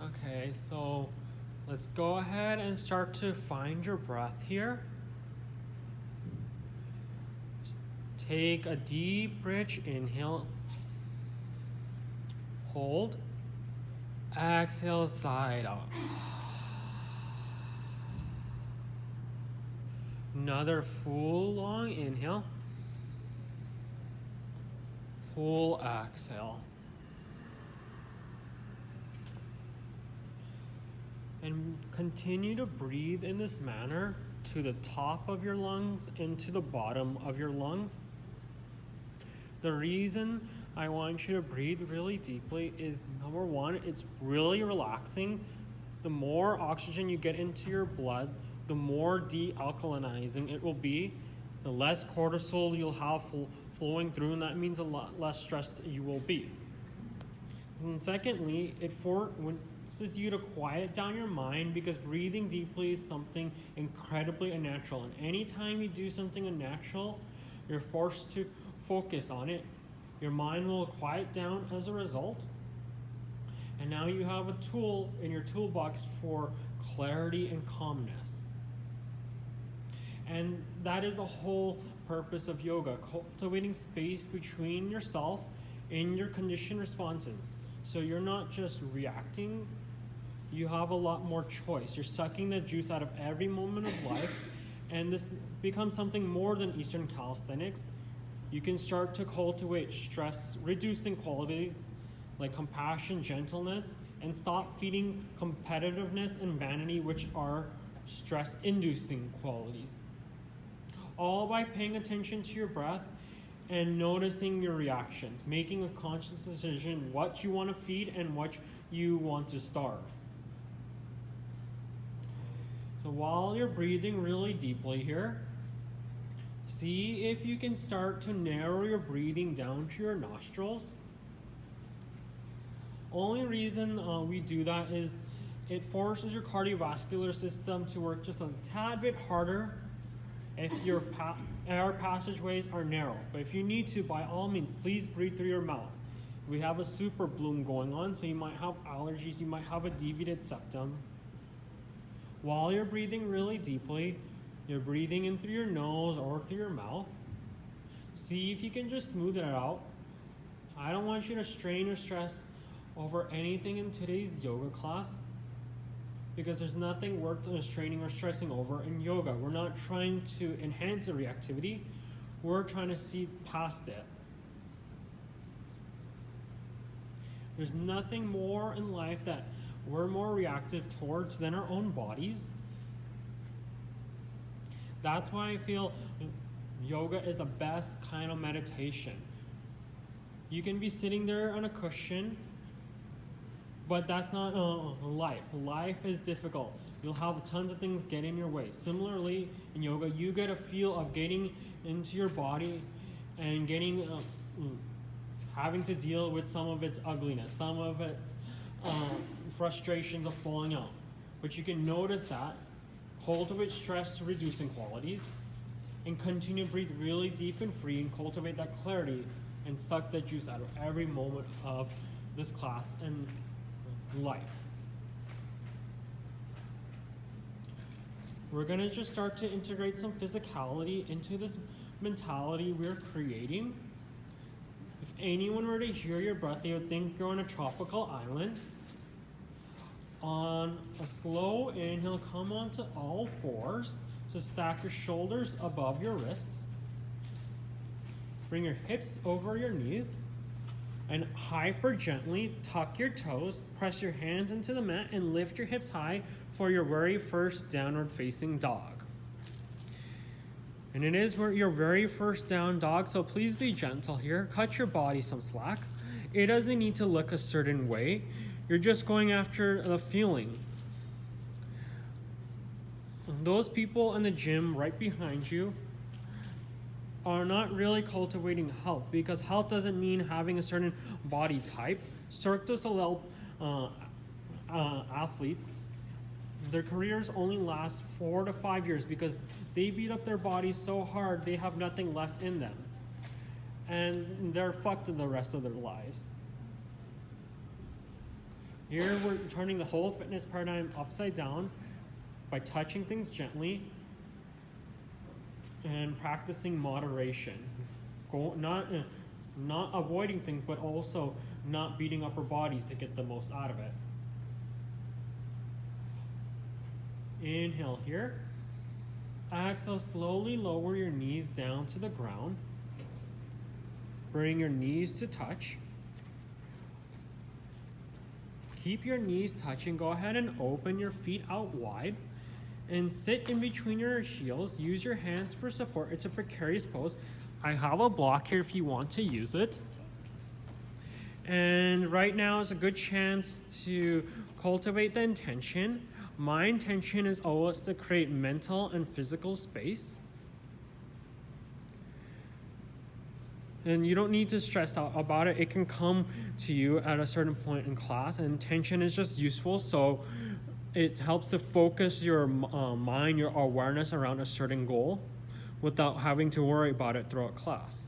Okay, so let's go ahead and start to find your breath here. Take a deep, rich inhale. Hold. Exhale, side out. Another full long inhale. Full exhale. And continue to breathe in this manner to the top of your lungs and to the bottom of your lungs. The reason I want you to breathe really deeply is, number one, it's really relaxing. The more oxygen you get into your blood, the more dealkalinizing it will be, the less cortisol you'll have flowing through, and that means a lot less stressed you will be. And secondly, it forces you to quiet down your mind, because breathing deeply is something incredibly unnatural. And anytime you do something unnatural, you're forced to focus on it. Your mind will quiet down as a result. And now you have a tool in your toolbox for clarity and calmness. And that is the whole purpose of yoga, cultivating space between yourself and your conditioned responses. So you're not just reacting, you have a lot more choice. You're sucking the juice out of every moment of life, and this becomes something more than Eastern calisthenics. You can start to cultivate stress-reducing qualities like compassion, gentleness, and stop feeding competitiveness and vanity, which are stress-inducing qualities. All by paying attention to your breath and noticing your reactions, making a conscious decision what you want to feed and what you want to starve. So while you're breathing really deeply here, see if you can start to narrow your breathing down to your nostrils. Only reason we do that is it forces your cardiovascular system to work just a tad bit harder if your air passageways are narrow. But if you need to, by all means, please breathe through your mouth. We have a super bloom going on, so you might have allergies, you might have a deviated septum. While you're breathing really deeply, you're breathing in through your nose or through your mouth. See if you can just smooth it out. I don't want you to strain or stress over anything in today's yoga class, because there's nothing worth straining or stressing over in yoga. We're not trying to enhance the reactivity, we're trying to see past it. There's nothing more in life that we're more reactive towards than our own bodies. That's why I feel yoga is the best kind of meditation. You can be sitting there on a cushion, but that's not life. Life is difficult. You'll have tons of things get in your way. Similarly, in yoga, you get a feel of getting into your body and getting, having to deal with some of its ugliness, some of its frustrations of falling out. But you can notice that, cultivate stress-reducing qualities, and continue to breathe really deep and free and cultivate that clarity and suck the juice out of every moment of this class and life. We're going to just start to integrate some physicality into this mentality we're creating. If anyone were to hear your breath, they would think you're on a tropical island. On a slow inhale, come onto all fours. So stack your shoulders above your wrists. Bring your hips over your knees. And hyper gently tuck your toes, press your hands into the mat, and lift your hips high for your very first downward facing dog. And it is your very first down dog, so please be gentle here. Cut your body some slack. It doesn't need to look a certain way. You're just going after the feeling. Those people in the gym right behind you are not really cultivating health, because health doesn't mean having a certain body type. Cirque du Soleil athletes, their careers only last 4 to 5 years because they beat up their bodies so hard they have nothing left in them. And they're fucked the rest of their lives. Here we're turning the whole fitness paradigm upside down by touching things gently and practicing moderation. Not avoiding things, but also not beating up our bodies to get the most out of it. Inhale here. Exhale, slowly lower your knees down to the ground. Bring your knees to touch. Keep your knees touching. Go ahead and open your feet out wide and sit in between your heels. Use your hands for support. It's a precarious pose. I have a block here if you want to use it. And right now is a good chance to cultivate the intention. My intention is always to create mental and physical space. And you don't need to stress out about it. It can come to you at a certain point in class, and intention is just useful. So it helps to focus your mind, your awareness around a certain goal without having to worry about it throughout class.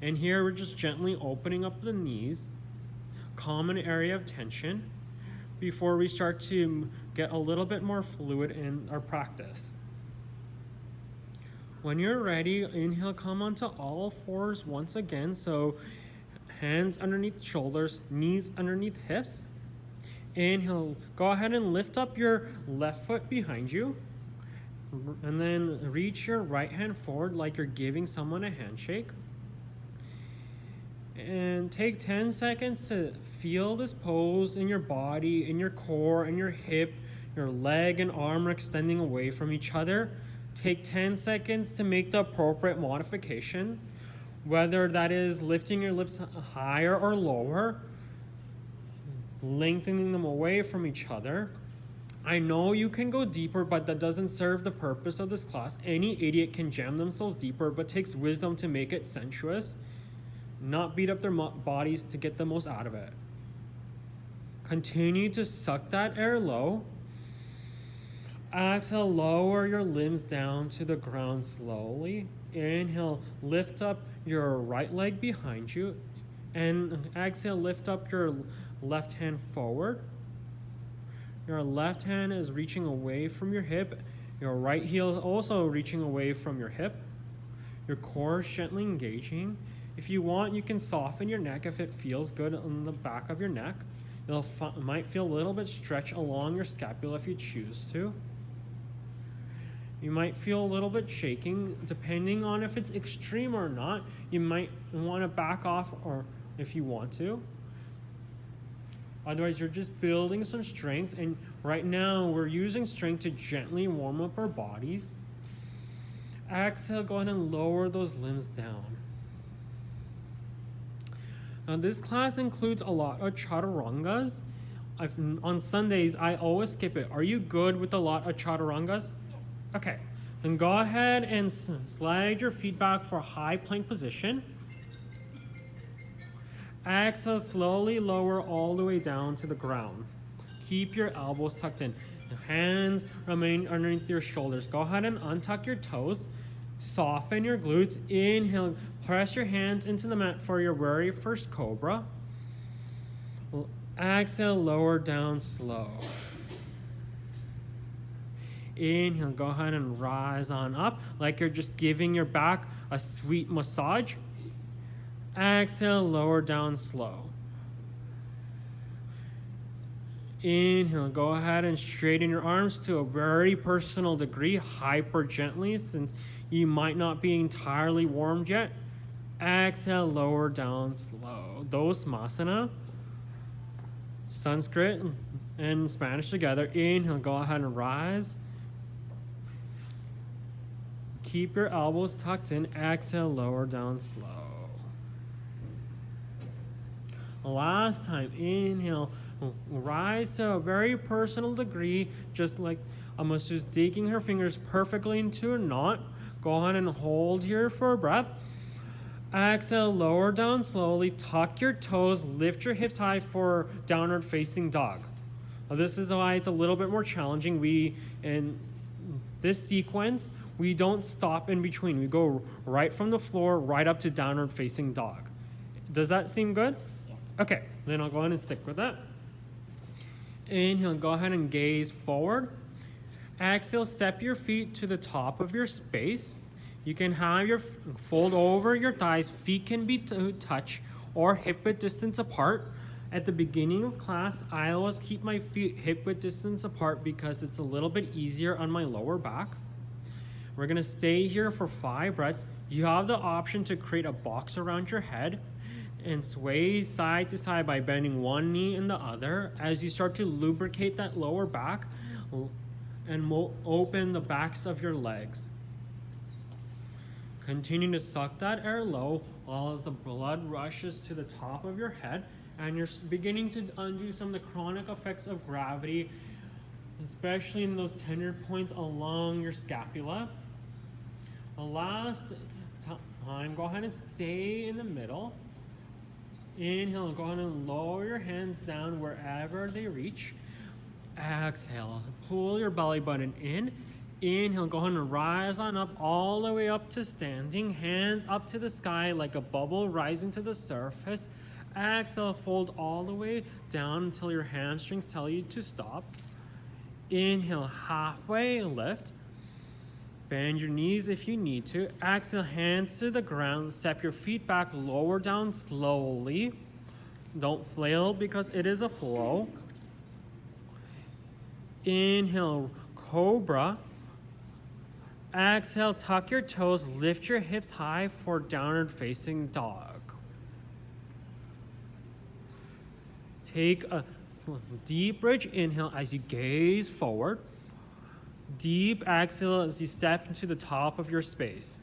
And here we're just gently opening up the knees, common area of tension, before we start to get a little bit more fluid in our practice. When you're ready, inhale, come onto all fours once again. So hands underneath shoulders, knees underneath hips. Inhale, go ahead and lift up your left foot behind you. And then reach your right hand forward like you're giving someone a handshake. And take 10 seconds to feel this pose in your body, in your core, in your hip. Your leg and arm are extending away from each other. Take 10 seconds to make the appropriate modification, whether that is lifting your lips higher or lower, lengthening them away from each other. I know you can go deeper, but that doesn't serve the purpose of this class. Any idiot can jam themselves deeper, but takes wisdom to make it sensuous, not beat up their bodies to get the most out of it. Continue to suck that air low. Exhale, lower your limbs down to the ground slowly. Inhale, lift up your right leg behind you. And exhale, lift up your left hand forward. Your left hand is reaching away from your hip. Your right heel is also reaching away from your hip. Your core is gently engaging. If you want, you can soften your neck if it feels good on the back of your neck. You might feel a little bit stretch along your scapula if you choose to. You might feel a little bit shaking depending on if it's extreme or not. You might want to back off or if you want to. Otherwise, you're just building some strength, and right now we're using strength to gently warm up our bodies. Exhale, go ahead and lower those limbs down. Now, this class includes a lot of chaturangas. On Sundays, I always skip it. Are you good with a lot of chaturangas? Okay, then go ahead and slide your feet back for a high plank position. Exhale, slowly lower all the way down to the ground. Keep your elbows tucked in. Your hands remain underneath your shoulders. Go ahead and untuck your toes. Soften your glutes. Inhale, press your hands into the mat for your very first cobra. Exhale, lower down slow. Inhale, go ahead and rise on up like you're just giving your back a sweet massage. Exhale, lower down slow. Inhale, go ahead and straighten your arms to a very personal degree, hyper gently, since you might not be entirely warmed yet. Exhale, lower down slow. Dosmasana, Sanskrit and Spanish together. Inhale, go ahead and rise. Keep your elbows tucked in. Exhale, lower down slow. Last time, inhale, rise to a very personal degree, just like a masseuse digging her fingers perfectly into a knot. Go ahead and hold here for a breath. Exhale, lower down slowly, tuck your toes, lift your hips high for downward facing dog. Now, this is why it's a little bit more challenging. In this sequence, we don't stop in between. We go right from the floor right up to downward facing dog. Does that seem good? Yes. Okay, then I'll go ahead and stick with that. Inhale, go ahead and gaze forward. Exhale, step your feet to the top of your space. You can have your fold over your thighs. Feet can be touch or hip width distance apart. At the beginning of class, I always keep my feet hip width distance apart because it's a little bit easier on my lower back. We're gonna stay here for 5 breaths. You have the option to create a box around your head and sway side to side by bending one knee and the other as you start to lubricate that lower back and open the backs of your legs. Continue to suck that air low while as the blood rushes to the top of your head and you're beginning to undo some of the chronic effects of gravity, especially in those tender points along your scapula. The last time, go ahead and stay in the middle. Inhale, and go ahead and lower your hands down wherever they reach. Exhale, pull your belly button in. Inhale, go ahead and rise on up all the way up to standing. Hands up to the sky like a bubble rising to the surface. Exhale, fold all the way down until your hamstrings tell you to stop. Inhale, halfway lift. Bend your knees if you need to. Exhale, hands to the ground. Step your feet back, lower down slowly. Don't flail because it is a flow. Inhale, cobra. Exhale, tuck your toes, lift your hips high for downward facing dog. Take a deep bridge inhale as you gaze forward. Deep exhale as you step into the top of your space.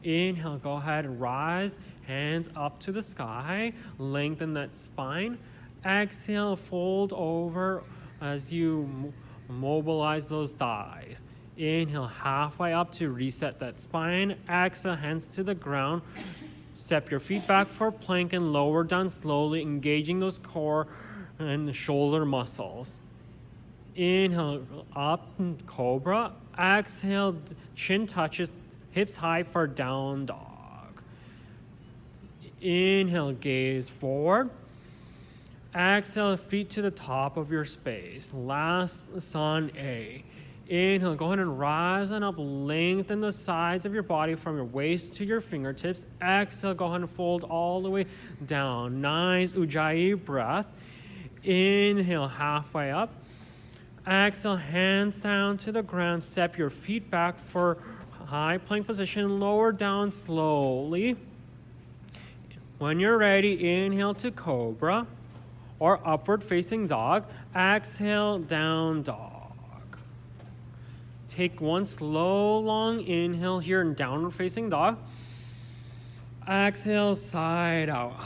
Inhale, go ahead and rise, hands up to the sky, lengthen that spine. Exhale, fold over as you mobilize those thighs. Inhale, halfway up to reset that spine. Exhale, hands to the ground. Step your feet back for plank and lower down slowly, engaging those core and shoulder muscles. Inhale, up, cobra. Exhale, chin touches, hips high for down dog. Inhale, gaze forward. Exhale, feet to the top of your space. Last sun A. Inhale, go ahead and rise on up. Lengthen the sides of your body from your waist to your fingertips. Exhale, go ahead and fold all the way down. Nice Ujjayi breath. Inhale, halfway up. Exhale, hands down to the ground. Step your feet back for high plank position. Lower down slowly. When you're ready, inhale to cobra or upward facing dog. Exhale, down dog. Take one slow, long inhale here in downward facing dog. Exhale, side out.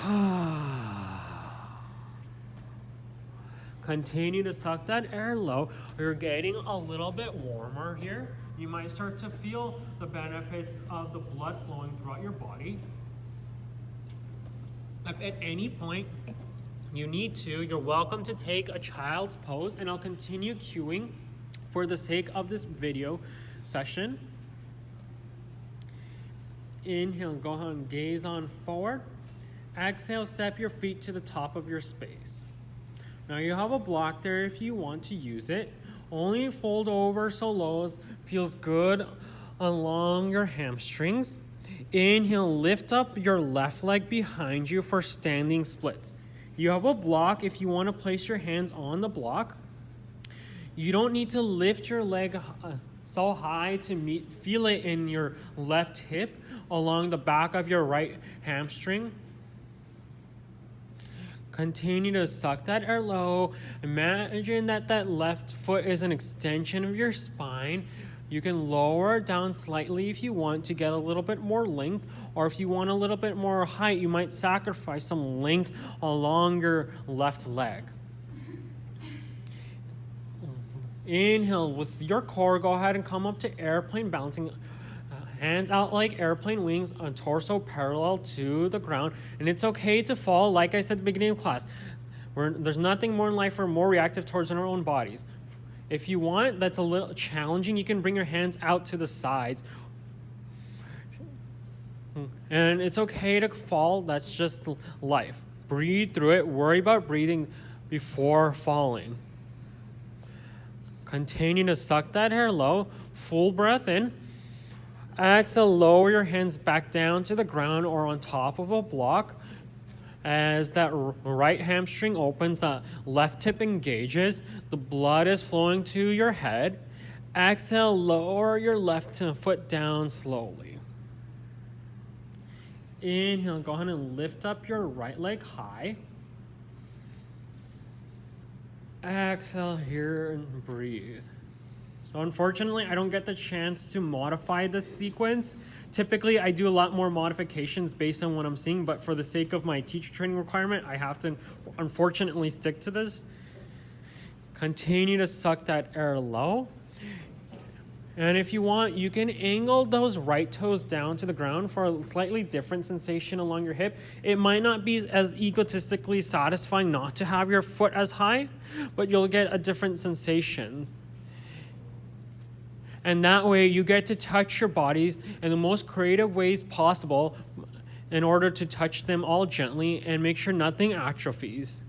Continue to suck that air low. You're getting a little bit warmer here. You might start to feel the benefits of the blood flowing throughout your body. If at any point you need to, you're welcome to take a child's pose, and I'll continue cueing for the sake of this video session. Inhale, go ahead and gaze on forward. Exhale, step your feet to the top of your space. Now you have a block there if you want to use it. Only fold over so low as feels good along your hamstrings. Inhale, lift up your left leg behind you for standing splits. You have a block if you want to place your hands on the block. You don't need to lift your leg so high to feel it in your left hip along the back of your right hamstring. Continue to suck that air low. Imagine that that left foot is an extension of your spine. You can lower it down slightly if you want to get a little bit more length, or if you want a little bit more height, you might sacrifice some length along your left leg. Inhale with your core, go ahead and come up to airplane bouncing. Hands out like airplane wings, on torso parallel to the ground. And it's okay to fall, like I said at the beginning of class. There's nothing more in life we're more reactive towards our own bodies. If you want, that's a little challenging, you can bring your hands out to the sides. And it's okay to fall, that's just life. breathe through it. Worry about breathing before falling. Continue to suck that air low. Full breath in. Exhale, lower your hands back down to the ground or on top of a block. As that right hamstring opens, that left hip engages, the blood is flowing to your head. Exhale, lower your left foot down slowly. Inhale, go ahead and lift up your right leg high. Exhale here and breathe. So unfortunately, I don't get the chance to modify this sequence. Typically, I do a lot more modifications based on what I'm seeing, but for the sake of my teacher training requirement, I have to unfortunately stick to this. Continue to suck that air low. And if you want, you can angle those right toes down to the ground for a slightly different sensation along your hip. It might not be as egotistically satisfying not to have your foot as high, but you'll get a different sensation. And that way you get to touch your bodies in the most creative ways possible in order to touch them all gently and make sure nothing atrophies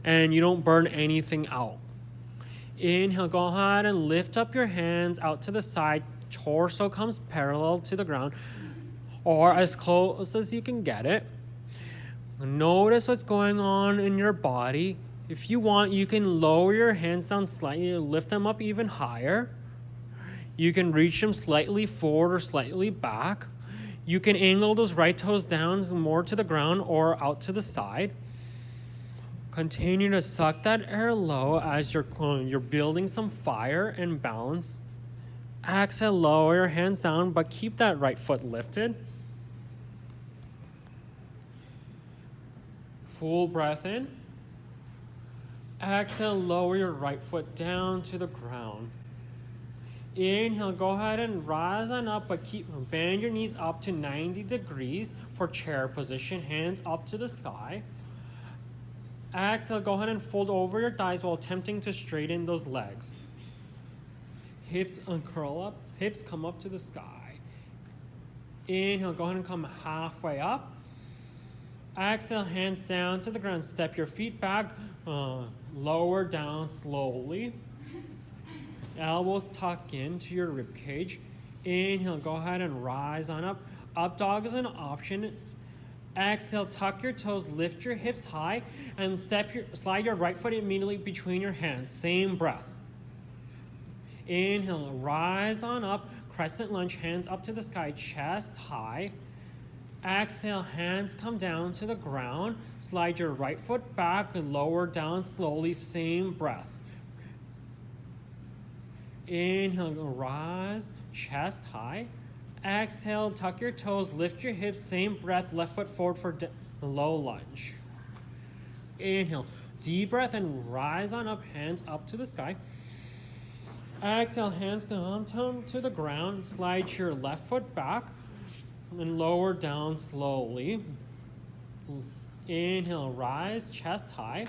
and you don't burn anything out. Inhale, go ahead and lift up your hands out to the side. Torso comes parallel to the ground or as close as you can get it. Notice what's going on in your body. If you want, you can lower your hands down slightly, lift them up even higher. You can reach them slightly forward or slightly back. You can angle those right toes down more to the ground or out to the side. Continue to suck that air low as you're building some fire and balance. Exhale, lower your hands down, but keep that right foot lifted. Full breath in. Exhale, lower your right foot down to the ground. Inhale, go ahead and rise on up, but bend your knees up to 90 degrees for chair position, hands up to the sky. Exhale, go ahead and fold over your thighs while attempting to straighten those legs. Hips uncurl up, hips come up to the sky. Inhale, go ahead and come halfway up. Exhale, hands down to the ground, step your feet back, lower down slowly. Elbows tuck into your rib cage. Inhale, go ahead and rise on up. Up dog is an option. Exhale, tuck your toes, lift your hips high, and slide your right foot immediately between your hands. Same breath. Inhale, rise on up. Crescent lunge, hands up to the sky, chest high. Exhale, hands come down to the ground. Slide your right foot back and lower down slowly. Same breath. Inhale, rise, chest high. Exhale, tuck your toes, lift your hips, same breath, left foot forward for low lunge. Inhale, deep breath and rise on up, hands up to the sky. Exhale, hands come to the ground, slide your left foot back and lower down slowly. Inhale, rise, chest high.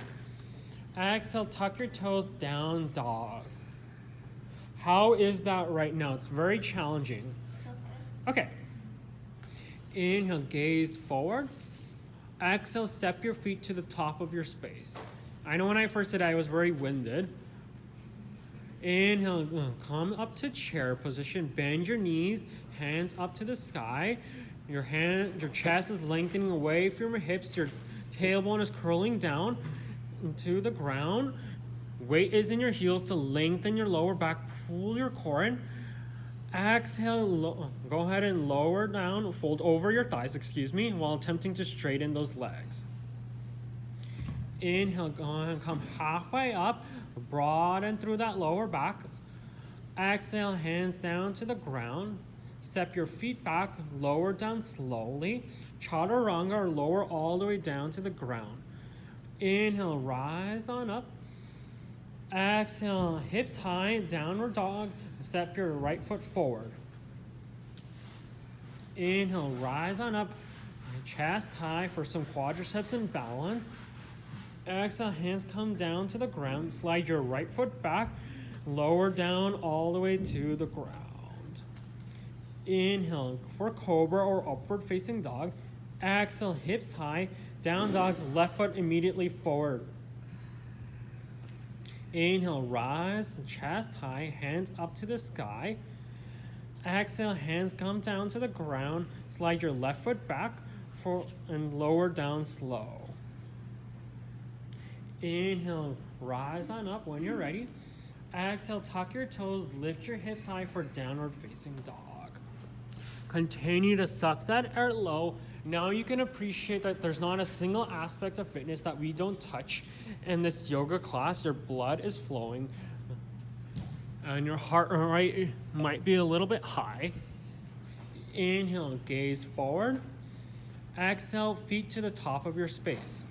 Exhale, tuck your toes, down dog. How is that right now? It's very challenging. Okay. Inhale, gaze forward. Exhale, step your feet to the top of your space. I know when I first did it, I was very winded. Inhale, come up to chair position. Bend your knees, hands up to the sky. Your chest is lengthening away from your hips. Your tailbone is curling down to the ground. Weight is in your heels to lengthen your lower back. Pull your core in. Exhale, go ahead and lower down, fold over your thighs, while attempting to straighten those legs. Inhale, go ahead and come halfway up, broaden through that lower back. Exhale, hands down to the ground. Step your feet back, lower down slowly. Chaturanga or lower all the way down to the ground. Inhale, rise on up. Exhale, hips high, downward dog. Step your right foot forward. Inhale, rise on up. Chest high for some quadriceps and balance. Exhale, hands come down to the ground. Slide your right foot back. Lower down all the way to the ground. Inhale for cobra or upward facing dog. Exhale, hips high. Down dog, left foot immediately forward. Inhale, rise, chest high, hands up to the sky. Exhale, hands come down to the ground. Slide your left foot back and lower down slow. Inhale, rise on up when you're ready. Exhale, tuck your toes, lift your hips high for downward facing dog. Continue to suck that air low. Now you can appreciate that there's not a single aspect of fitness that we don't touch in this yoga class. Your blood is flowing and your heart rate might be a little bit high. Inhale, gaze forward. Exhale, feet to the top of your space.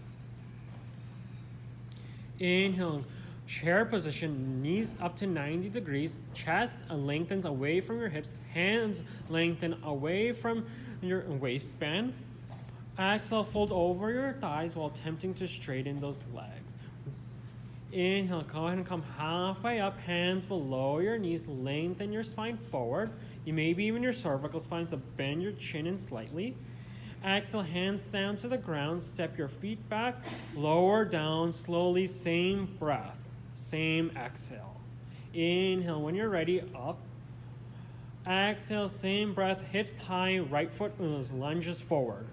Inhale, chair position, knees up to 90 degrees, chest lengthens away from your hips, hands lengthen away from your waistband. Exhale, fold over your thighs while attempting to straighten those legs. Inhale, go ahead and come halfway up, hands below your knees, lengthen your spine forward. You maybe even your cervical spine, so bend your chin in slightly. Exhale, hands down to the ground, step your feet back, lower down slowly, same breath, same exhale. Inhale, when you're ready, up. Exhale, same breath, hips high, right foot lunges forward.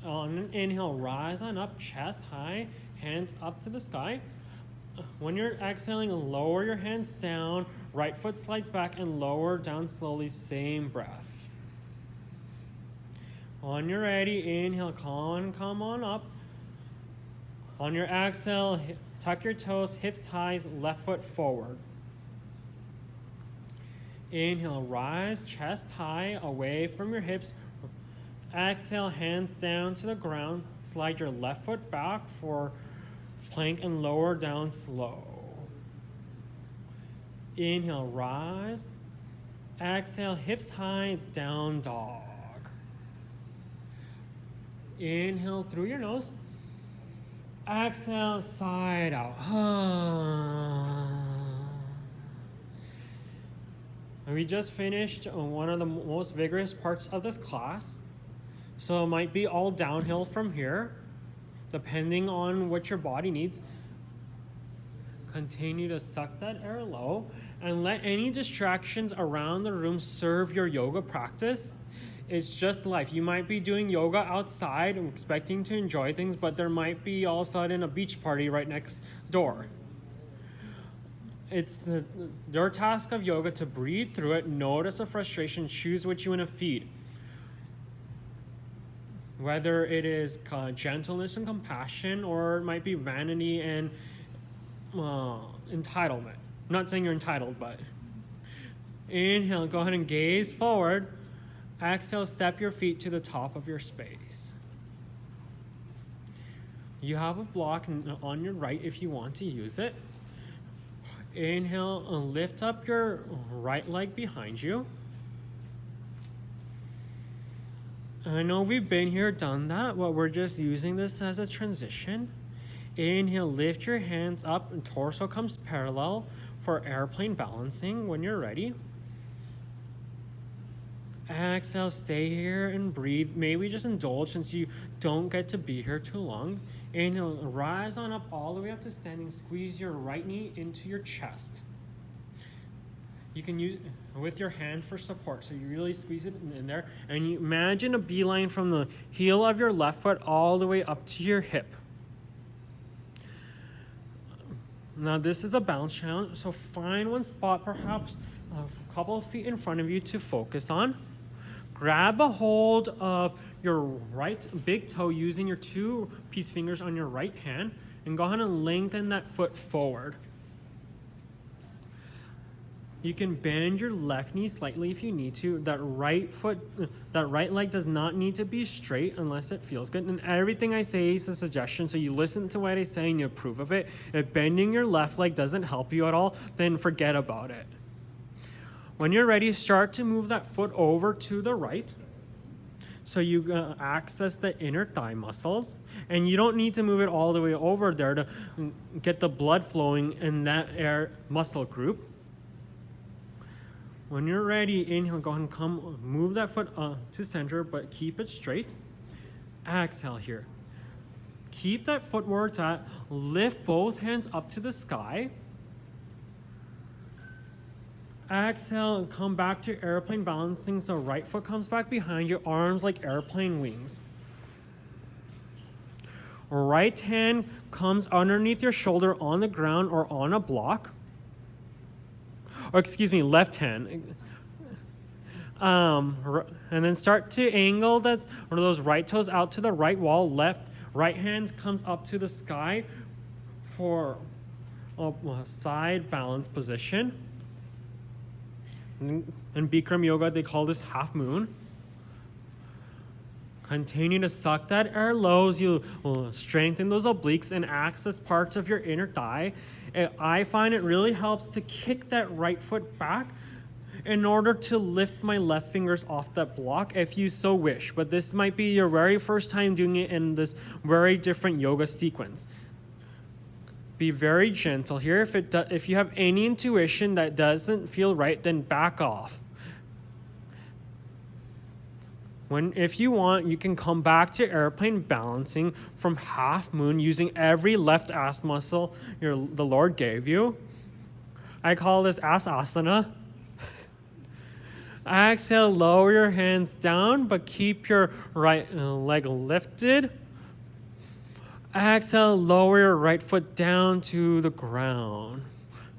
On an inhale, rise on up, chest high, hands up to the sky. When you're exhaling, lower your hands down, right foot slides back and lower down slowly, same breath. On your ready, inhale, come on up. On your exhale, tuck your toes, hips high, left foot forward. Inhale, rise, chest high, away from your hips. Exhale, hands down to the ground. Slide your left foot back for plank and lower down slow. Inhale, rise. Exhale, hips high, down dog. Inhale through your nose. Exhale, side out. And we just finished one of the most vigorous parts of this class. So it might be all downhill from here, depending on what your body needs. Continue to suck that air low and let any distractions around the room serve your yoga practice. It's just life. You might be doing yoga outside and expecting to enjoy things, but there might be all of a sudden a beach party right next door. It's your task of yoga to breathe through it, notice the frustration, choose what you want to feed. Whether it is gentleness and compassion, or it might be vanity and entitlement. I'm not saying you're entitled, but inhale, go ahead and gaze forward. Exhale, step your feet to the top of your space. You have a block on your right if you want to use it. Inhale, and lift up your right leg behind you. I know we've been here, done that, but we're just using this as a transition. Inhale, lift your hands up and torso comes parallel for airplane balancing when you're ready. Exhale, stay here and breathe. Maybe just indulge since you don't get to be here too long. Inhale, rise on up all the way up to standing. Squeeze your right knee into your chest. You can use with your hand for support. So you really squeeze it in there. And you imagine a beeline from the heel of your left foot all the way up to your hip. Now this is a balance challenge. So find one spot, perhaps a couple of feet in front of you to focus on. Grab a hold of your right big toe using your two peace fingers on your right hand and go ahead and lengthen that foot forward. You can bend your left knee slightly if you need to. That right leg does not need to be straight unless it feels good. And everything I say is a suggestion, so you listen to what I say and you approve of it. If bending your left leg doesn't help you at all, then forget about it. When you're ready, start to move that foot over to the right. So you access the inner thigh muscles. And you don't need to move it all the way over there to get the blood flowing in that air muscle group. When you're ready, inhale, go ahead and move that foot to center, but keep it straight. Exhale here. Keep that foot where it's at. Lift both hands up to the sky. Exhale and come back to airplane balancing. So right foot comes back behind you, arms like airplane wings. Right hand comes underneath your shoulder on the ground or on a block. Or excuse me, left hand. And then start to angle those right toes out to the right wall. Right hand comes up to the sky for a side balance position. In Bikram yoga, they call this half moon. Continue to suck that air low as you strengthen those obliques and access parts of your inner thigh. I find it really helps to kick that right foot back in order to lift my left fingers off that block if you so wish. But this might be your very first time doing it in this very different yoga sequence. Be very gentle here. If you have any intuition that doesn't feel right, then back off. If you want, you can come back to airplane balancing from half moon using every left ass muscle the Lord gave you. I call this ass asana. Exhale, lower your hands down, but keep your right leg lifted. Exhale, lower your right foot down to the ground.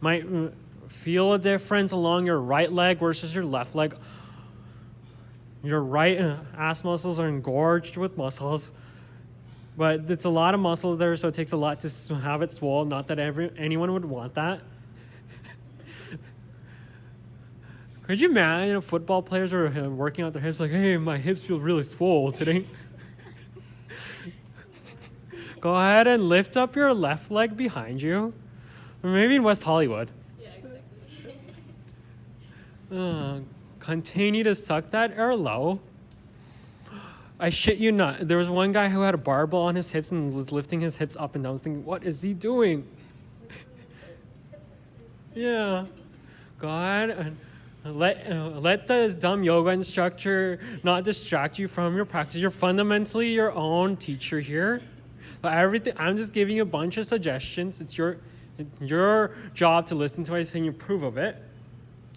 Might feel a difference along your right leg versus your left leg. Your right ass muscles are engorged with muscles, but it's a lot of muscle there, so it takes a lot to have it swole. Not that anyone would want that. Could you imagine if football players are working out their hips like, hey, my hips feel really swole today? Go ahead and lift up your left leg behind you. Or maybe in West Hollywood. Yeah, exactly. Continue to suck that air low. I shit you not. There was one guy who had a barbell on his hips and was lifting his hips up and down. I was thinking, what is he doing? Yeah. Go ahead and let the dumb yoga instructor not distract you from your practice. You're fundamentally your own teacher here. But I'm just giving you a bunch of suggestions. It's your job to listen to what I say and you approve of it.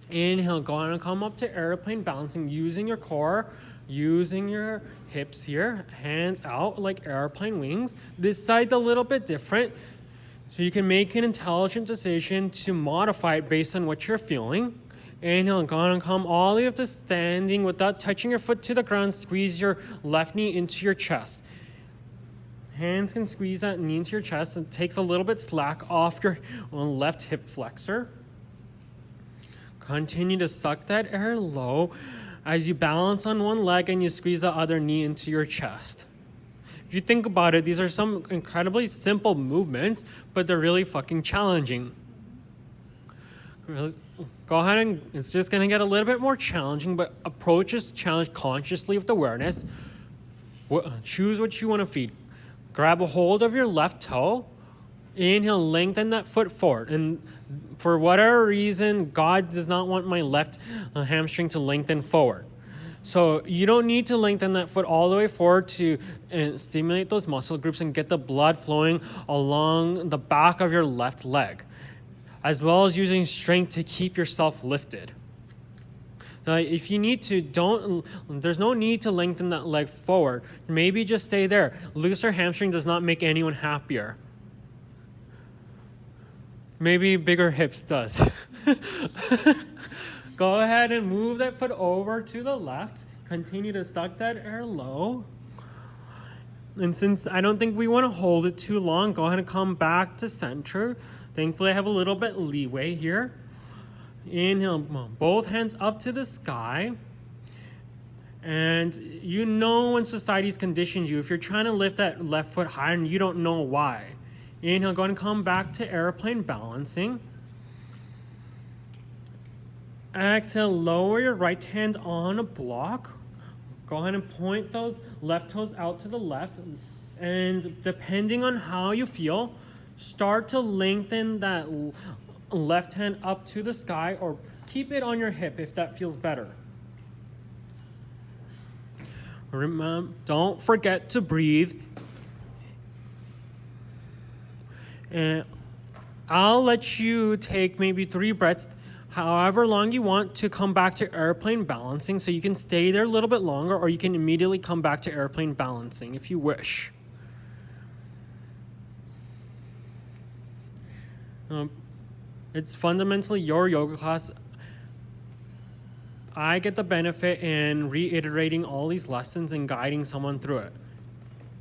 Inhale, go on and come up to airplane balancing using your core, using your hips here, hands out like airplane wings. This side's a little bit different, so you can make an intelligent decision to modify it based on what you're feeling. Inhale, go on and come all the way up to standing without touching your foot to the ground. Squeeze your left knee into your chest. Hands can squeeze that knee into your chest and takes a little bit slack off your left hip flexor. Continue to suck that air low as you balance on one leg and you squeeze the other knee into your chest. If you think about it, these are some incredibly simple movements, but they're really fucking challenging. Go ahead and it's just going to get a little bit more challenging, but approach this challenge consciously with awareness. Choose what you want to feed. Grab a hold of your left toe. Inhale, lengthen that foot forward. And for whatever reason, God does not want my left hamstring to lengthen forward. So you don't need to lengthen that foot all the way forward to stimulate those muscle groups and get the blood flowing along the back of your left leg, as well as using strength to keep yourself lifted. Now, if you need to, there's no need to lengthen that leg forward. Maybe just stay there. Looser hamstring does not make anyone happier. Maybe bigger hips does. Go ahead and move that foot over to the left. Continue to suck that air low. And since I don't think we want to hold it too long, go ahead and come back to center. Thankfully, I have a little bit leeway here. Inhale, both hands up to the sky. And you know when society's conditioned you, if you're trying to lift that left foot higher and you don't know why. Inhale, go ahead and come back to airplane balancing. Exhale, lower your right hand on a block. Go ahead and point those left toes out to the left. And depending on how you feel, start to lengthen that left hand up to the sky or keep it on your hip if that feels better. Remember, don't forget to breathe. And I'll let you take maybe 3 breaths, however long you want, to come back to airplane balancing. So you can stay there a little bit longer, or you can immediately come back to airplane balancing if you wish. It's fundamentally your yoga class. I get the benefit in reiterating all these lessons and guiding someone through it.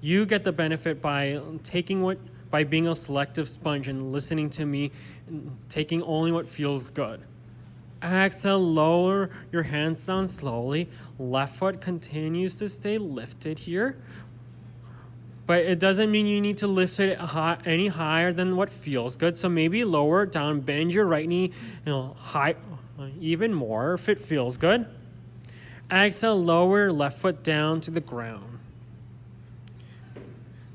You get the benefit by by being a selective sponge and listening to me, and taking only what feels good. Exhale, lower your hands down slowly. Left foot continues to stay lifted here. But it doesn't mean you need to lift it any higher than what feels good. So maybe lower it down, bend your right knee high, even more if it feels good. Exhale, lower your left foot down to the ground.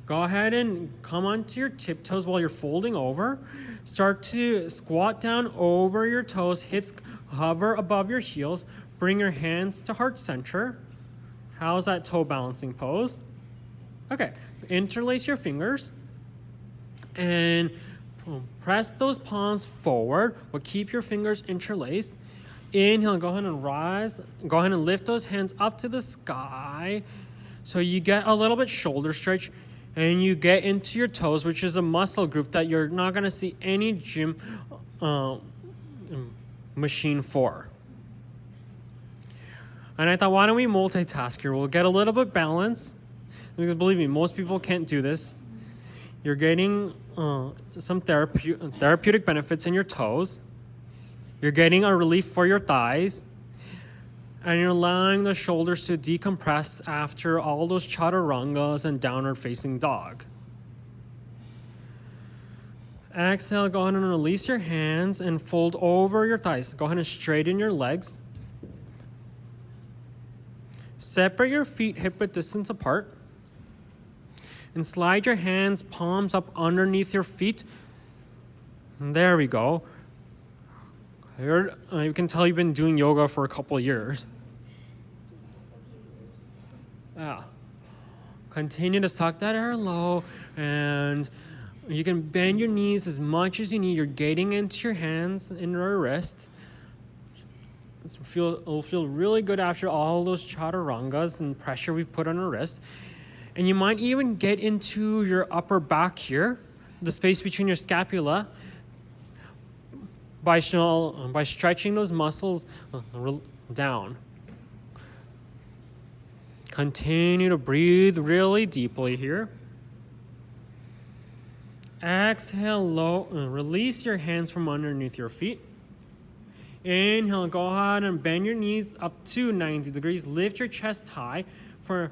Go ahead and come onto your tiptoes while you're folding over. Start to squat down over your toes, hips hover above your heels. Bring your hands to heart center. How's that toe balancing pose? Okay, interlace your fingers and press those palms forward, but keep your fingers interlaced. Inhale, go ahead and rise. Go ahead and lift those hands up to the sky. So you get a little bit shoulder stretch and you get into your toes, which is a muscle group that you're not going to see any gym machine for. And I thought, why don't we multitask here? We'll get a little bit balance. Because believe me, most people can't do this. You're getting some therapeutic benefits in your toes. You're getting a relief for your thighs. And you're allowing the shoulders to decompress after all those chaturangas and downward facing dog. Exhale, go ahead and release your hands and fold over your thighs. Go ahead and straighten your legs. Separate your feet hip-width distance apart. And slide your hands, palms up underneath your feet. And there we go. You can tell you've been doing yoga for a couple of years. Yeah. Continue to suck that air low, and you can bend your knees as much as you need. You're getting into your hands and your wrists. It'll feel really good after all those chaturangas and pressure we put on our wrists. And you might even get into your upper back here, the space between your scapula, by stretching those muscles down. Continue to breathe really deeply here. Exhale, low, release your hands from underneath your feet. Inhale, go ahead and bend your knees up to 90 degrees. Lift your chest high for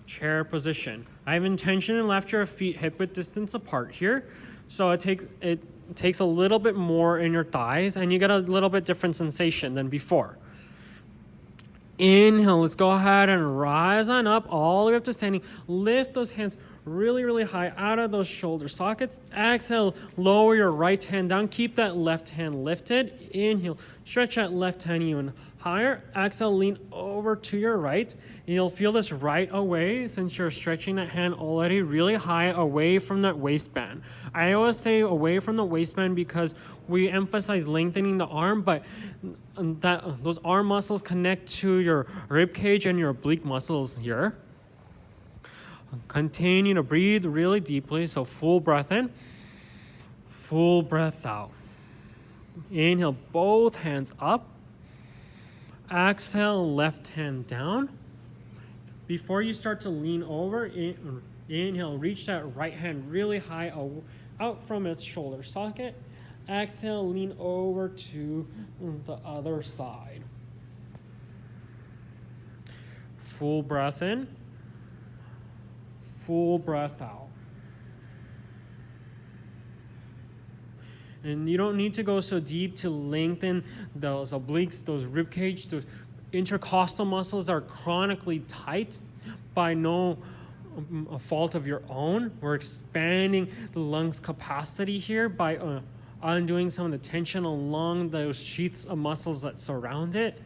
chair position. I've intentionally left your feet hip-width distance apart here, so it takes a little bit more in your thighs, and you get a little bit different sensation than before. Inhale, let's go ahead and rise on up all the way up to standing. Lift those hands really, really high out of those shoulder sockets. Exhale, lower your right hand down. Keep that left hand lifted. Inhale, stretch that left hand even higher. Exhale, lean over to your right. And you'll feel this right away since you're stretching that hand already really high away from that waistband. I always say away from the waistband because we emphasize lengthening the arm, but those arm muscles connect to your rib cage and your oblique muscles here. Continue to breathe really deeply. So full breath in, full breath out. Inhale, both hands up. Exhale, left hand down. Before you start to lean over, inhale, reach that right hand really high out from its shoulder socket. Exhale, lean over to the other side. Full breath in, full breath out. And you don't need to go so deep to lengthen those obliques, those rib cage, those intercostal muscles are chronically tight by no fault of your own. We're expanding the lungs' capacity here by undoing some of the tension along those sheaths of muscles that surround it.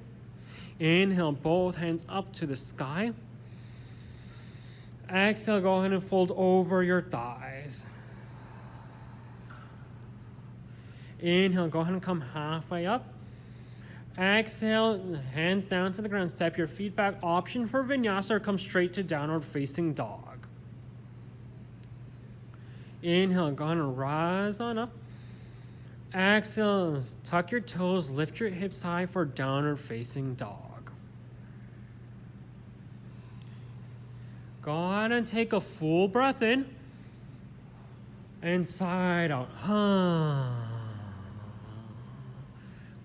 Inhale, both hands up to the sky. Exhale, go ahead and fold over your thighs. Inhale, go ahead and come halfway up. Exhale, hands down to the ground. Step your feet back. Option for vinyasa or come straight to downward facing dog. Inhale, go ahead and rise on up. Exhale, tuck your toes, lift your hips high for downward facing dog. Go ahead and take a full breath in and side out.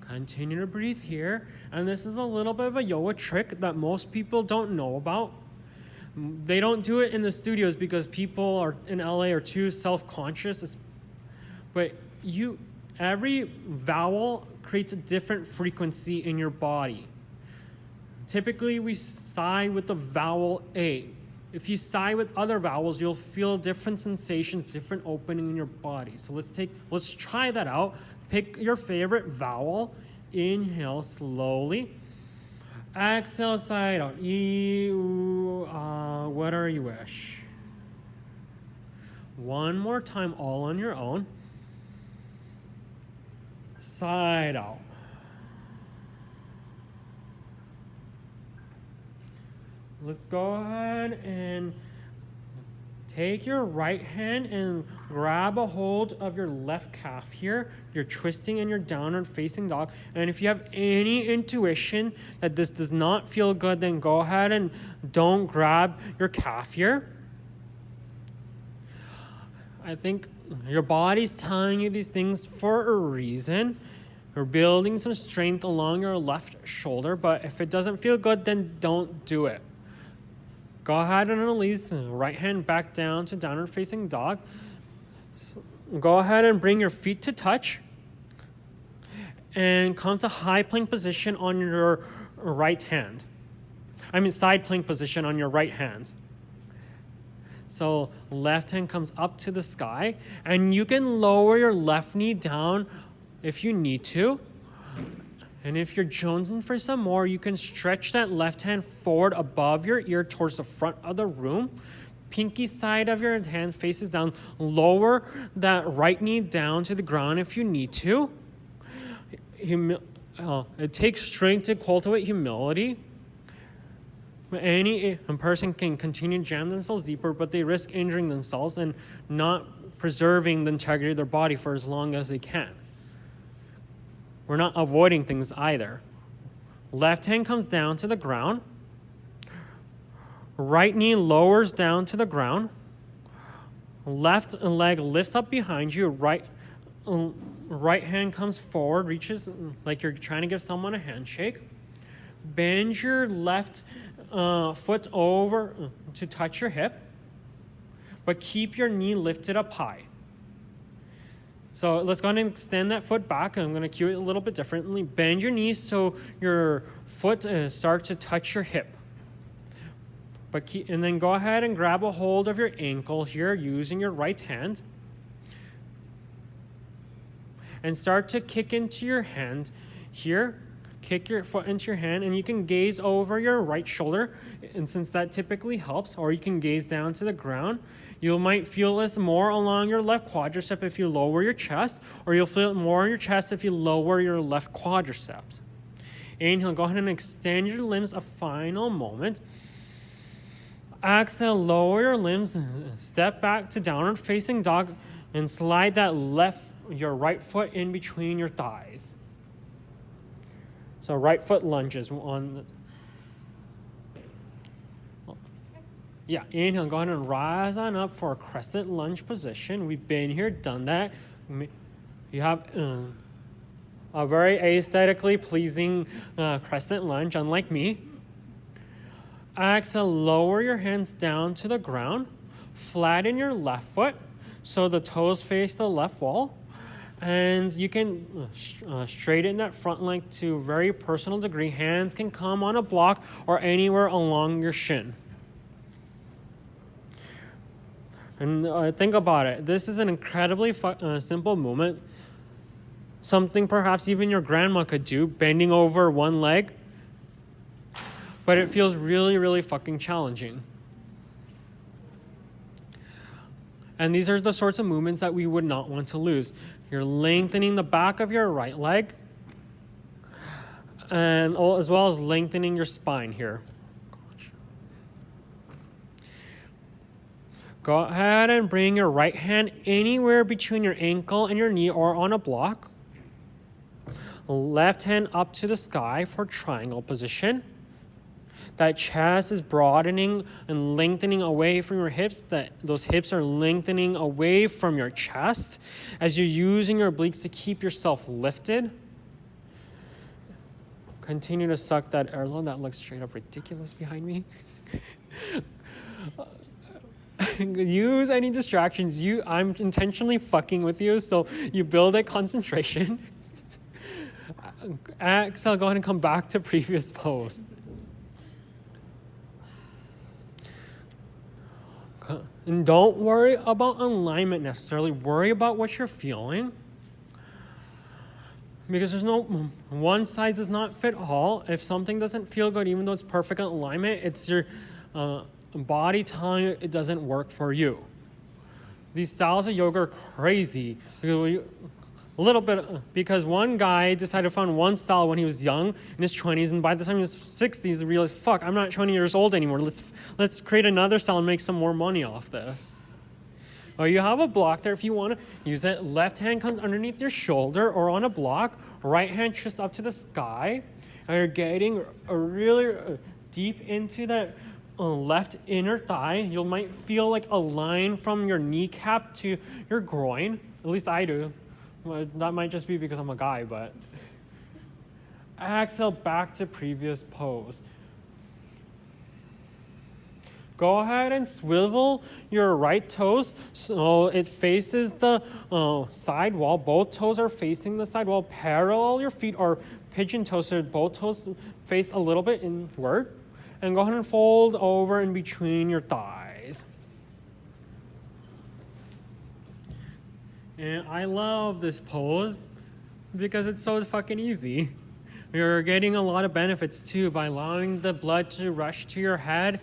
Continue to breathe here. And this is a little bit of a yoga trick that most people don't know about. They don't do it in the studios because people in LA are too self-conscious. But every vowel creates a different frequency in your body. Typically, we sigh with the vowel A. If you sigh with other vowels, you'll feel different sensations, different opening in your body. So let's try that out. Pick your favorite vowel. Inhale slowly. Exhale, side out. E, oo, ah, whatever you wish. One more time, all on your own. Side out. Let's go ahead and take your right hand and grab a hold of your left calf here. You're twisting in your downward facing dog. And if you have any intuition that this does not feel good, then go ahead and don't grab your calf here. I think your body's telling you these things for a reason. You're building some strength along your left shoulder, but if it doesn't feel good, then don't do it. Go ahead and release right hand back down to downward facing dog. So go ahead and bring your feet to touch and come to high plank position on your right hand. Side plank position on your right hand. So left hand comes up to the sky, and you can lower your left knee down if you need to. And if you're jonesing for some more, you can stretch that left hand forward above your ear towards the front of the room. Pinky side of your hand faces down. Lower that right knee down to the ground if you need to. It takes strength to cultivate humility. Any person can continue to jam themselves deeper, but they risk injuring themselves and not preserving the integrity of their body for as long as they can. We're not avoiding things either. Left hand comes down to the ground. Right knee lowers down to the ground. Left leg lifts up behind you. Right hand comes forward, reaches like you're trying to give someone a handshake. Bend your left foot over to touch your hip, but keep your knee lifted up high. So let's go ahead and extend that foot back. I'm going to cue it a little bit differently. Bend your knees so your foot starts to touch your hip. And then go ahead and grab a hold of your ankle here using your right hand. And start to kick into your hand here. Kick your foot into your hand, and you can gaze over your right shoulder, and since that typically helps, or you can gaze down to the ground. You might feel this more along your left quadricep if you lower your chest, or you'll feel it more in your chest if you lower your left quadricep. Inhale, go ahead and extend your limbs a final moment. Exhale, lower your limbs, step back to downward facing dog, and slide your right foot in between your thighs. So right foot lunges on. Inhale, go ahead and rise on up for a crescent lunge position. We've been here, done that. You have a very aesthetically pleasing crescent lunge, unlike me. Exhale, lower your hands down to the ground. Flatten your left foot so the toes face the left wall. And you can straighten that front leg to a very personal degree. Hands can come on a block or anywhere along your shin. And think about it. This is an incredibly simple movement. Something perhaps even your grandma could do, bending over one leg. But it feels really, really fucking challenging. And these are the sorts of movements that we would not want to lose. You're lengthening the back of your right leg, and as well as lengthening your spine here. Go ahead and bring your right hand anywhere between your ankle and your knee or on a block. Left hand up to the sky for triangle position. That chest is broadening and lengthening away from your hips. Those hips are lengthening away from your chest as you're using your obliques to keep yourself lifted. Continue to suck that airload. That looks straight up ridiculous behind me. Use any distractions. I'm intentionally fucking with you, so you build a concentration. Exhale, go ahead and come back to previous pose. And don't worry about alignment necessarily. Worry about what you're feeling. Because there's no, one size does not fit all. If something doesn't feel good, even though it's perfect alignment, it's your body telling you it doesn't work for you. These styles of yoga are crazy. A little bit, because one guy decided to find one style when he was young, in his 20s, and by the time he was 60s, he realized, fuck, I'm not 20 years old anymore. Let's create another style and make some more money off this. Oh, you have a block there if you want to use it. Left hand comes underneath your shoulder or on a block. Right hand just up to the sky. And you're getting really deep into that left inner thigh. You might feel like a line from your kneecap to your groin. At least I do. That might just be because I'm a guy, but exhale back to previous pose. Go ahead and swivel your right toes so it faces the side wall. Both toes are facing the side wall. Parallel your feet or pigeon toes so both toes face a little bit inward. And go ahead and fold over in between your thighs. And I love this pose because it's so fucking easy. You're getting a lot of benefits too by allowing the blood to rush to your head,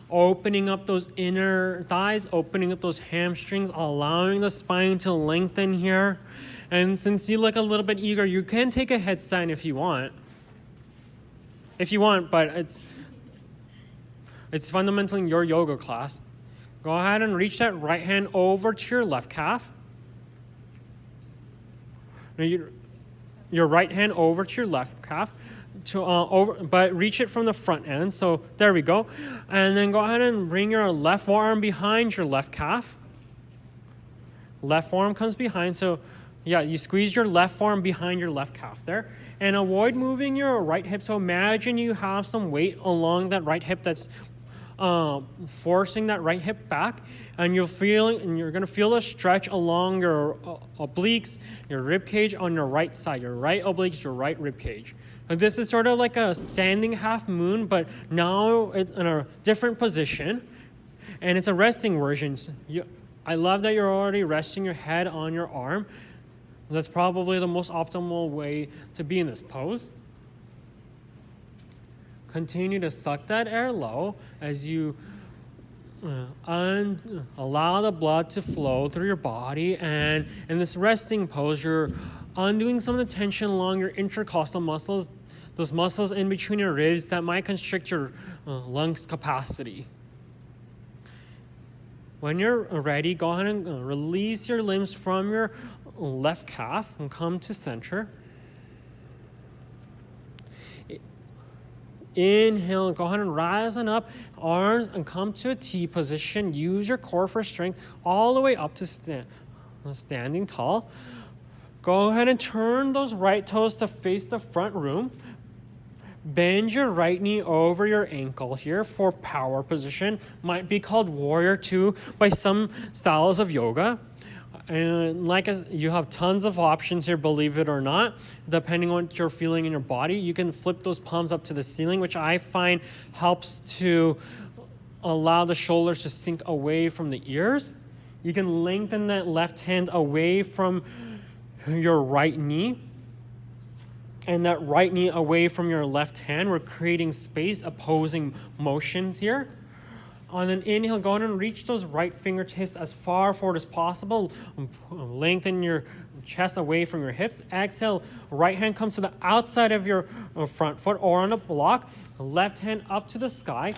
opening up those inner thighs, opening up those hamstrings, allowing the spine to lengthen here. And since you look a little bit eager, you can take a headstand if you want. But it's fundamentally your yoga class. Go ahead and reach that right hand over to your left calf. Your right hand over to your left calf, but reach it from the front end. So there we go. And then go ahead and bring your left forearm behind your left calf. Left forearm comes behind. So yeah, you squeeze your left forearm behind your left calf there. And avoid moving your right hip. So imagine you have some weight along that right hip that's forcing that right hip back, and you're going to feel a stretch along your obliques, your rib cage on your right side, your right obliques, your right rib cage. And this is sort of like a standing half moon, but now in a different position, and it's a resting version. I love that you're already resting your head on your arm. That's probably the most optimal way to be in this pose. Continue to suck that air low as you allow the blood to flow through your body. And in this resting pose, you're undoing some of the tension along your intercostal muscles, those muscles in between your ribs that might constrict your lungs capacity. When you're ready, go ahead and release your limbs from your left calf and come to center. Inhale, go ahead and rise on up, arms, and come to a T position. Use your core for strength all the way up to standing tall. Go ahead and turn those right toes to face the front room. Bend your right knee over your ankle here for power position. Might be called warrior two by some styles of yoga. And you have tons of options here, believe it or not, depending on what you're feeling in your body. You can flip those palms up to the ceiling, which I find helps to allow the shoulders to sink away from the ears. You can lengthen that left hand away from your right knee, and that right knee away from your left hand. We're creating space, opposing motions here. On an inhale, go ahead and reach those right fingertips as far forward as possible. Lengthen your chest away from your hips. Exhale, right hand comes to the outside of your front foot or on a block. Left hand up to the sky.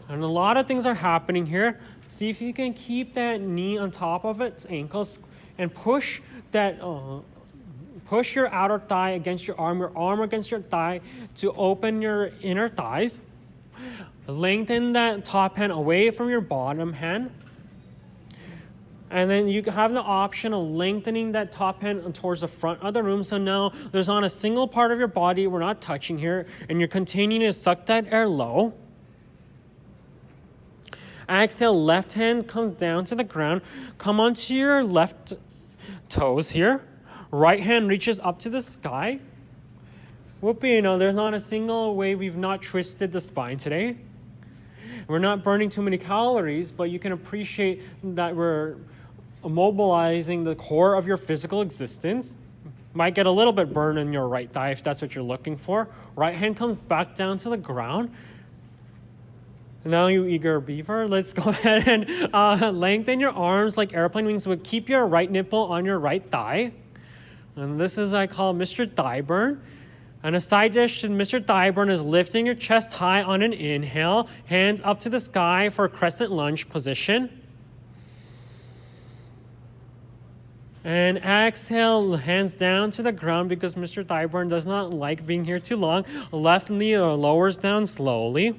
And a lot of things are happening here. See if you can keep that knee on top of its ankles and push that. Push your outer thigh against your arm against your thigh to open your inner thighs. Lengthen that top hand away from your bottom hand. And then you have the option of lengthening that top hand towards the front of the room. So now there's not a single part of your body we're not touching here. And you're continuing to suck that air low. Exhale, left hand comes down to the ground. Come onto your left toes here. Right hand reaches up to the sky. Whoopee, there's not a single way we've not twisted the spine today. We're not burning too many calories, but you can appreciate that we're mobilizing the core of your physical existence. Might get a little bit burned in your right thigh if that's what you're looking for. Right hand comes back down to the ground. Now, you eager beaver, let's go ahead and lengthen your arms like airplane wings, but keep your right nipple on your right thigh. And this is, I call Mr. Thigh Burn. And a side dish to Mr. Thigh Burn is lifting your chest high on an inhale, hands up to the sky for a crescent lunge position. And exhale, hands down to the ground because Mr. Thigh Burn does not like being here too long. Left knee lowers down slowly.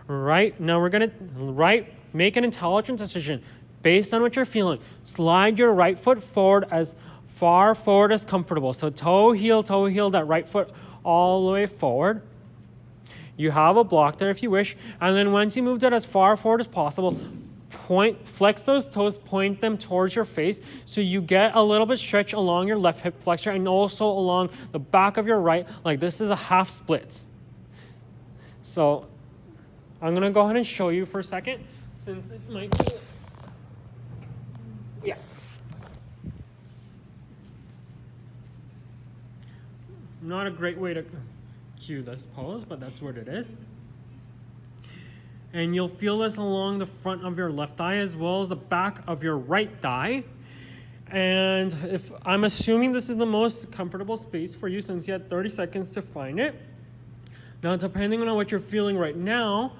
Right, now we're going to make an intelligent decision based on what you're feeling. Slide your right foot forward as far forward as comfortable. So toe heel, that right foot all the way forward. You have a block there if you wish. And then once you move that as far forward as possible, flex those toes, point them towards your face so you get a little bit stretch along your left hip flexor and also along the back of your right, like this is a half splits. So I'm going to go ahead and show you for a second since it might be, yeah. Not a great way to cue this pose, but that's what it is. And you'll feel this along the front of your left thigh as well as the back of your right thigh. And if I'm assuming this is the most comfortable space for you since you had 30 seconds to find it. Now, depending on what you're feeling right now,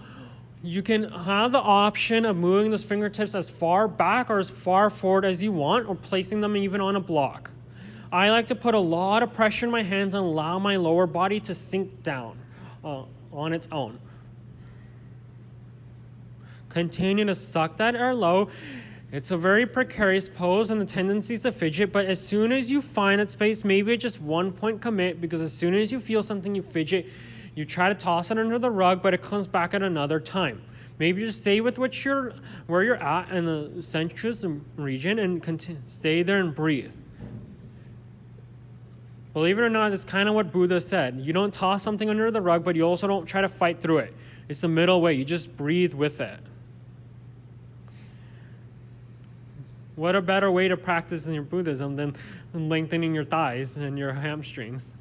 you can have the option of moving those fingertips as far back or as far forward as you want, or placing them even on a block. I like to put a lot of pressure in my hands and allow my lower body to sink down on its own. Continue to suck that air low. It's a very precarious pose and the tendency is to fidget, but as soon as you find that space, maybe just 1 point commit, because as soon as you feel something, you fidget. You try to toss it under the rug, but it comes back at another time. Maybe just stay with where you're at in the centrus region and stay there and breathe. Believe it or not, it's kind of what Buddha said. You don't toss something under the rug, but you also don't try to fight through it. It's the middle way. You just breathe with it. What a better way to practice in your Buddhism than lengthening your thighs and your hamstrings.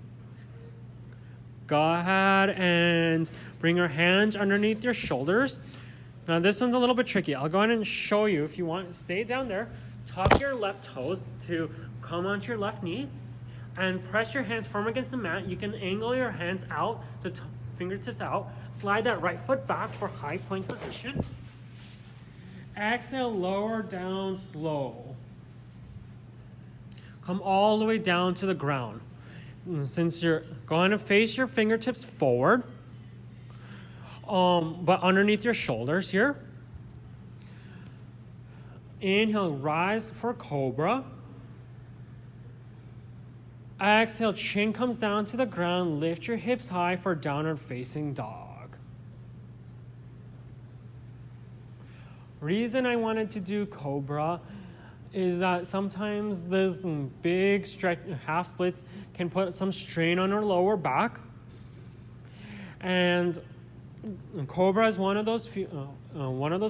Go ahead and bring your hands underneath your shoulders. Now this one's a little bit tricky. I'll go ahead and show you if you want. Stay down there. Tuck your left toes to come onto your left knee and press your hands firm against the mat. You can angle your hands out, to fingertips out. Slide that right foot back for high plank position. Exhale, lower down slow. Come all the way down to the ground. Since you're going to face your fingertips forward, but underneath your shoulders here. Inhale, rise for cobra. Exhale, chin comes down to the ground. Lift your hips high for downward facing dog. Reason I wanted to do cobra is that sometimes those big stretch half splits can put some strain on our lower back. And cobra is one of those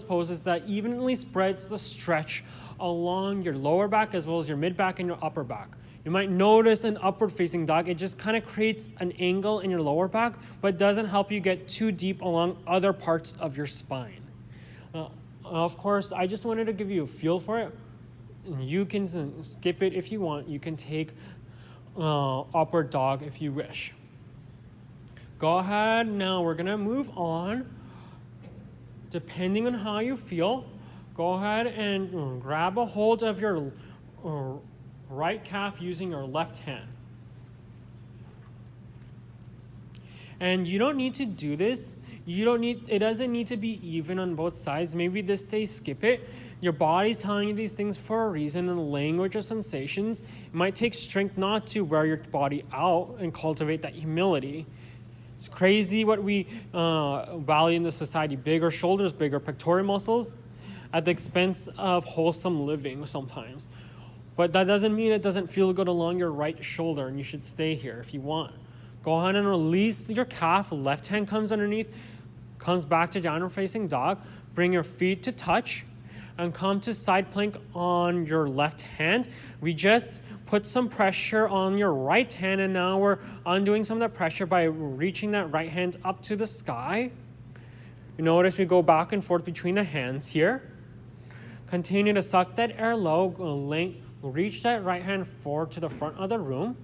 poses that evenly spreads the stretch along your lower back as well as your mid back and your upper back. You might notice an upward facing dog, it just kind of creates an angle in your lower back, but doesn't help you get too deep along other parts of your spine. Of course, I just wanted to give you a feel for it. You can skip it if you want. You can take upward dog if you wish. Go ahead. Now we're going to move on. Depending on how you feel, go ahead and grab a hold of your right calf using your left hand. And you don't need to do this. It doesn't need to be even on both sides. Maybe this day skip it. Your body's telling you these things for a reason. In the language of sensations, it might take strength not to wear your body out and cultivate that humility. It's crazy what we value in the society. Bigger shoulders, bigger pectoral muscles at the expense of wholesome living sometimes. But that doesn't mean it doesn't feel good along your right shoulder, and you should stay here if you want. Go ahead and release your calf. Left hand comes underneath, comes back to downward facing dog. Bring your feet to touch and come to side plank on your left hand. We just put some pressure on your right hand, and now we're undoing some of that pressure by reaching that right hand up to the sky. You notice we go back and forth between the hands here. Continue to suck that air low. Reach that right hand forward to the front of the room.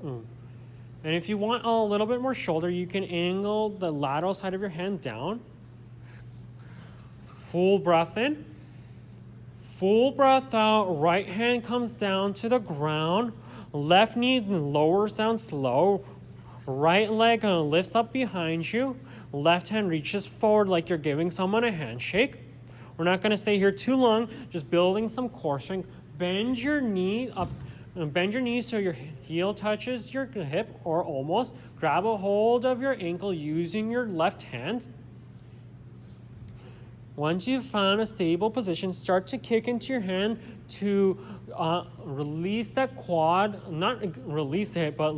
And if you want a little bit more shoulder, you can angle the lateral side of your hand down. Full breath in. Full breath out. Right hand comes down to the ground. Left knee lowers down slow. Right leg lifts up behind you. Left hand reaches forward like you're giving someone a handshake. We're not going to stay here too long, just building some core strength. Bend your knee up. Bend your knees so your heel touches your hip or almost. Grab a hold of your ankle using your left hand. Once you've found a stable position, start to kick into your hand to release that quad. Not release it, but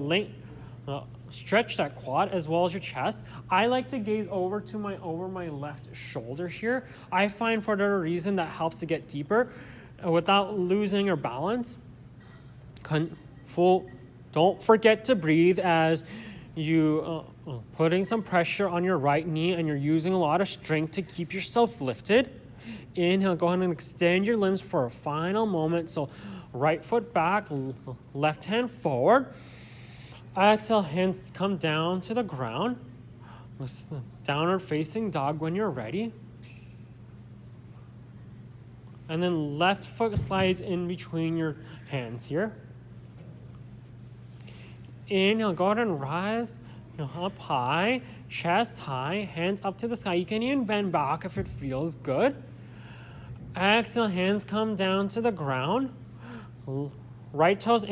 stretch that quad as well as your chest. I like to gaze over my left shoulder here. I find for the reason that helps to get deeper without losing your balance. Don't forget to breathe as you putting some pressure on your right knee, and you're using a lot of strength to keep yourself lifted. Inhale, go ahead and extend your limbs for a final moment. So right foot back, left hand forward. Exhale, hands come down to the ground. Downward facing dog when you're ready. And then left foot slides in between your hands here. Inhale, go ahead and rise up high, chest high, hands up to the sky. You can even bend back if it feels good. Exhale, hands come down to the ground. Right toes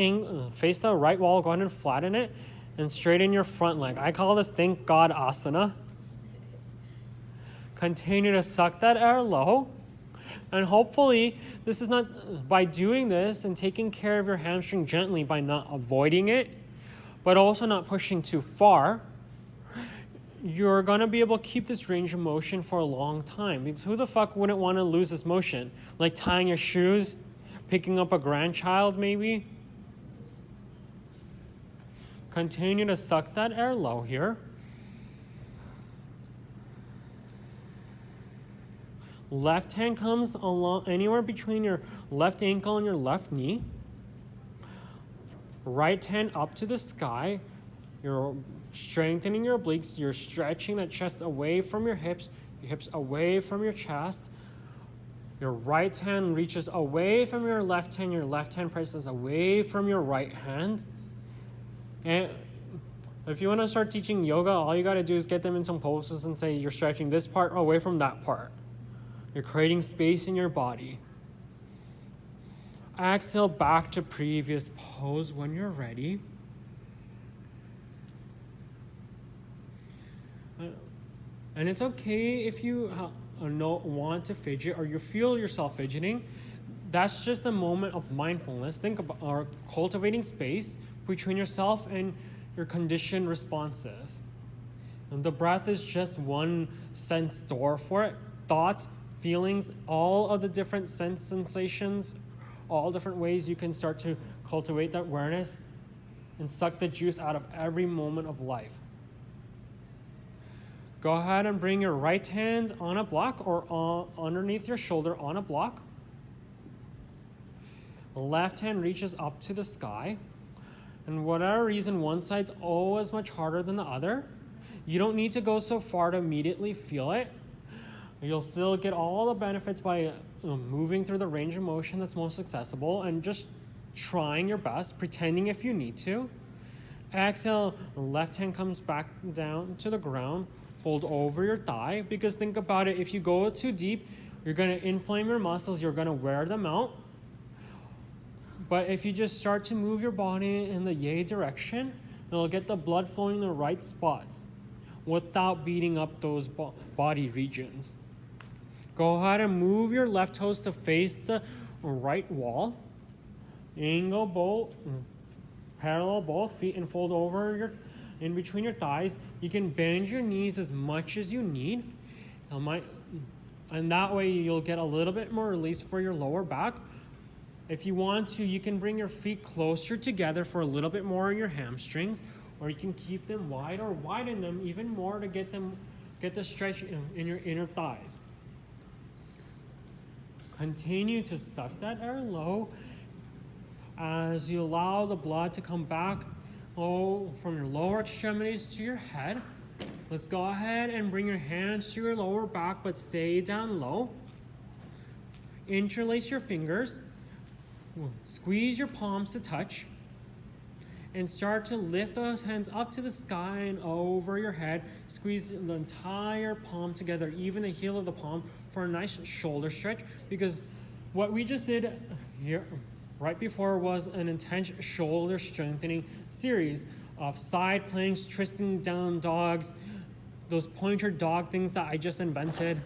face the right wall, go ahead and flatten it and straighten your front leg. I call this thank God asana. Continue to suck that air low. And hopefully, this is not, by doing this and taking care of your hamstring gently by not avoiding it, but also not pushing too far, you're going to be able to keep this range of motion for a long time. Because who the fuck wouldn't want to lose this motion? Like tying your shoes, picking up a grandchild maybe. Continue to suck that air low here. Left hand comes along anywhere between your left ankle and your left knee. Right hand up to the sky. You're strengthening your obliques. You're stretching that chest away from your hips away from your chest. Your right hand reaches away from your left hand. Your left hand presses away from your right hand. And if you want to start teaching yoga, all you got to do is get them in some poses and say you're stretching this part away from that part. You're creating space in your body. Exhale back to previous pose when you're ready. And it's okay if you want to fidget or you feel yourself fidgeting. That's just a moment of mindfulness. Think about cultivating space between yourself and your conditioned responses. And the breath is just one sense door for it. Thoughts, feelings, all of the different sense sensations, all different ways you can start to cultivate that awareness and suck the juice out of every moment of life. Go ahead and bring your right hand on a block or underneath your shoulder on a block. Left hand reaches up to the sky. And whatever reason, one side's always much harder than the other. You don't need to go so far to immediately feel it. You'll still get all the benefits by moving through the range of motion that's most accessible and just trying your best, pretending if you need to. Exhale, left hand comes back down to the ground. Fold over your thigh, because think about it, if you go too deep, you're going to inflame your muscles, you're going to wear them out. But if you just start to move your body in the yay direction, it'll get the blood flowing in the right spots without beating up those body regions. Go ahead and move your left toes to face the right wall. Angle both, parallel both feet and fold over in between your thighs. You can bend your knees as much as you need. And that way you'll get a little bit more release for your lower back. If you want to, you can bring your feet closer together for a little bit more on your hamstrings, or you can keep them wide or widen them even more to get the stretch in your inner thighs. Continue to suck that air low as you allow the blood to come back from your lower extremities to your head. Let's go ahead and bring your hands to your lower back, but stay down low. Interlace your fingers. Squeeze your palms to touch. And start to lift those hands up to the sky and over your head. Squeeze the entire palm together, even the heel of the palm, for a nice shoulder stretch. Because what we just did here right before was an intense shoulder strengthening series of side planks, twisting down dogs, those pointer dog things that I just invented,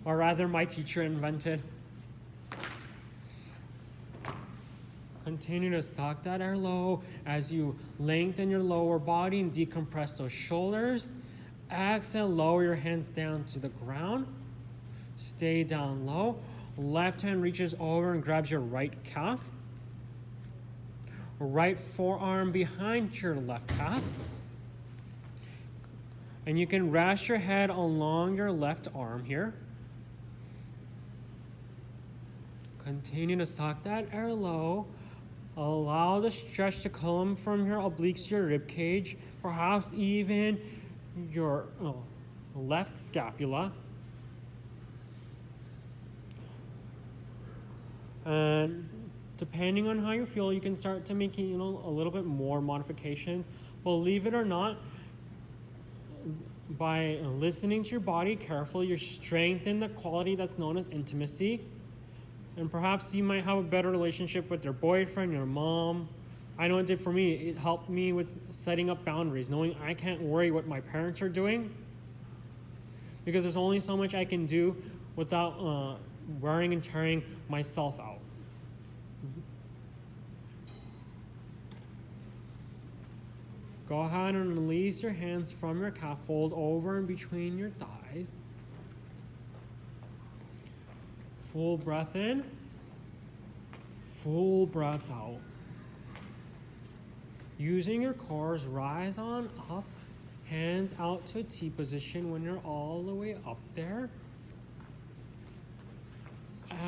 or rather my teacher invented. Continue to suck that air low as you lengthen your lower body and decompress those shoulders. Exhale, lower your hands down to the ground. Stay down low. Left hand reaches over and grabs your right calf. Right forearm behind your left calf. And you can rest your head along your left arm here. Continue to suck that air low. Allow the stretch to come from your obliques to your rib cage, perhaps even your left scapula. And depending on how you feel, you can start to make a little bit more modifications. Believe it or not, by listening to your body carefully, you strengthen the quality that's known as intimacy. And perhaps you might have a better relationship with your boyfriend, your mom. I know it did for me. It helped me with setting up boundaries, knowing I can't worry what my parents are doing, because there's only so much I can do without wearing and tearing myself out. Go ahead and release your hands from your calf, fold over in between your thighs. Full breath in, full breath out. Using your cores, rise on up, hands out to a T position when you're all the way up there.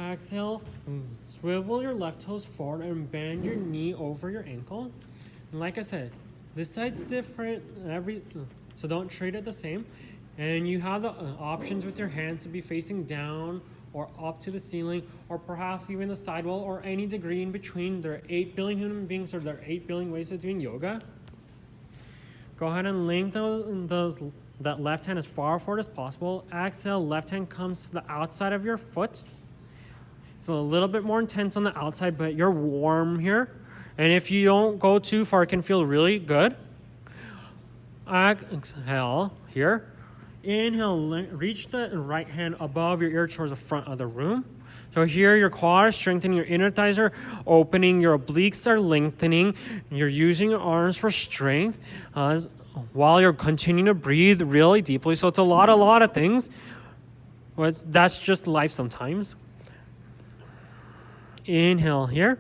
Exhale, swivel your left toes forward and bend your knee over your ankle. And like I said, this side's different, so don't treat it the same. And you have the options with your hands to be facing down or up to the ceiling, or perhaps even the sidewall, or any degree in between. There are 8 billion human beings, or there are 8 billion ways of doing yoga. Go ahead and lengthen that left hand as far forward as possible. Exhale, left hand comes to the outside of your foot. It's a little bit more intense on the outside, but you're warm here. And if you don't go too far, it can feel really good. Exhale here. Inhale, reach the right hand above your ear towards the front of the room. So here your quad is strengthening, your inner thighs are opening, your obliques are lengthening. You're using your arms for strength while you're continuing to breathe really deeply. So it's a lot of things. But that's just life sometimes. Inhale here.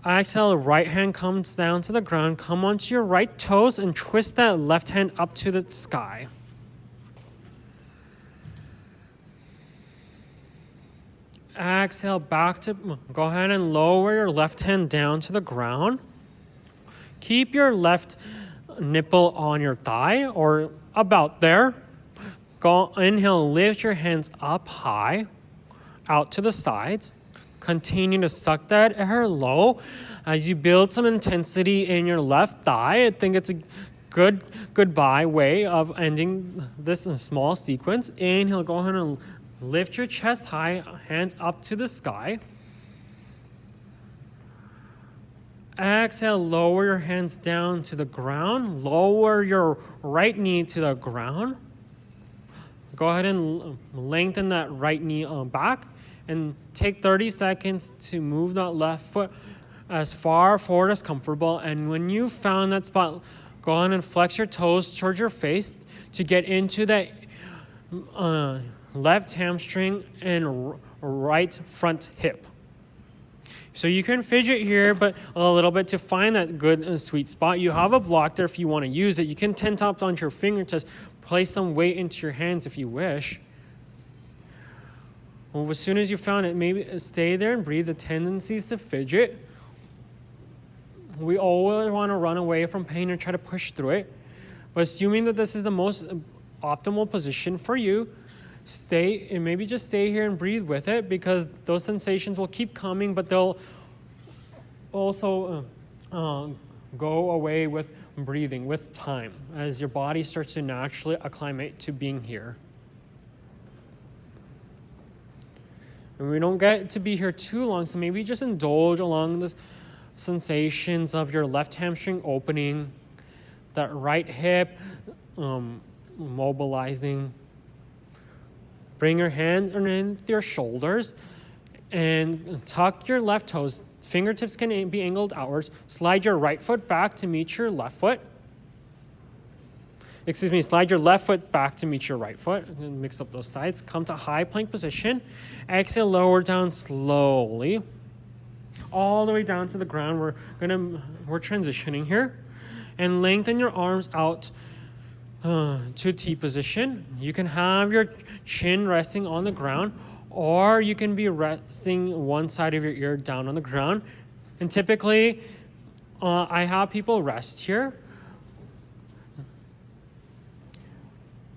Exhale, right hand comes down to the ground. Come onto your right toes and twist that left hand up to the sky. Exhale, back to, go ahead and lower your left hand down to the ground. Keep your left nipple on your thigh or about there. Go, inhale, lift your hands up high, out to the sides. Continue to suck that air low as you build some intensity in your left thigh. I think it's a good goodbye way of ending this small sequence. Inhale, go ahead and lift your chest high, hands up to the sky. Exhale, lower your hands down to the ground. Lower your right knee to the ground. Go ahead and lengthen that right knee back. And take 30 seconds to move that left foot as far forward as comfortable. And when you found that spot, go on and flex your toes towards your face to get into that left hamstring and right front hip. So you can fidget here, but a little bit to find that good sweet spot. You have a block there if you want to use it. You can 10 taps onto your fingertips, place some weight into your hands if you wish. Well, as soon as you found it, maybe stay there and breathe. The tendencies to fidget. We always want to run away from pain and try to push through it. But assuming that this is the most optimal position for you, stay and maybe just stay here and breathe with it, because those sensations will keep coming, but they'll also go away with breathing, with time, as your body starts to naturally acclimate to being here. And we don't get to be here too long, so maybe just indulge along the sensations of your left hamstring opening, that right hip mobilizing. Bring your hands underneath your shoulders and tuck your left toes. Fingertips can be angled outwards. Slide your right foot back to meet your left foot. Slide your left foot back to meet your right foot. And mix up those sides. Come to high plank position. Exhale, lower down slowly. All the way down to the ground. We're transitioning here. And lengthen your arms out to T position. You can have your chin resting on the ground, or you can be resting one side of your ear down on the ground. And typically, I have people rest here.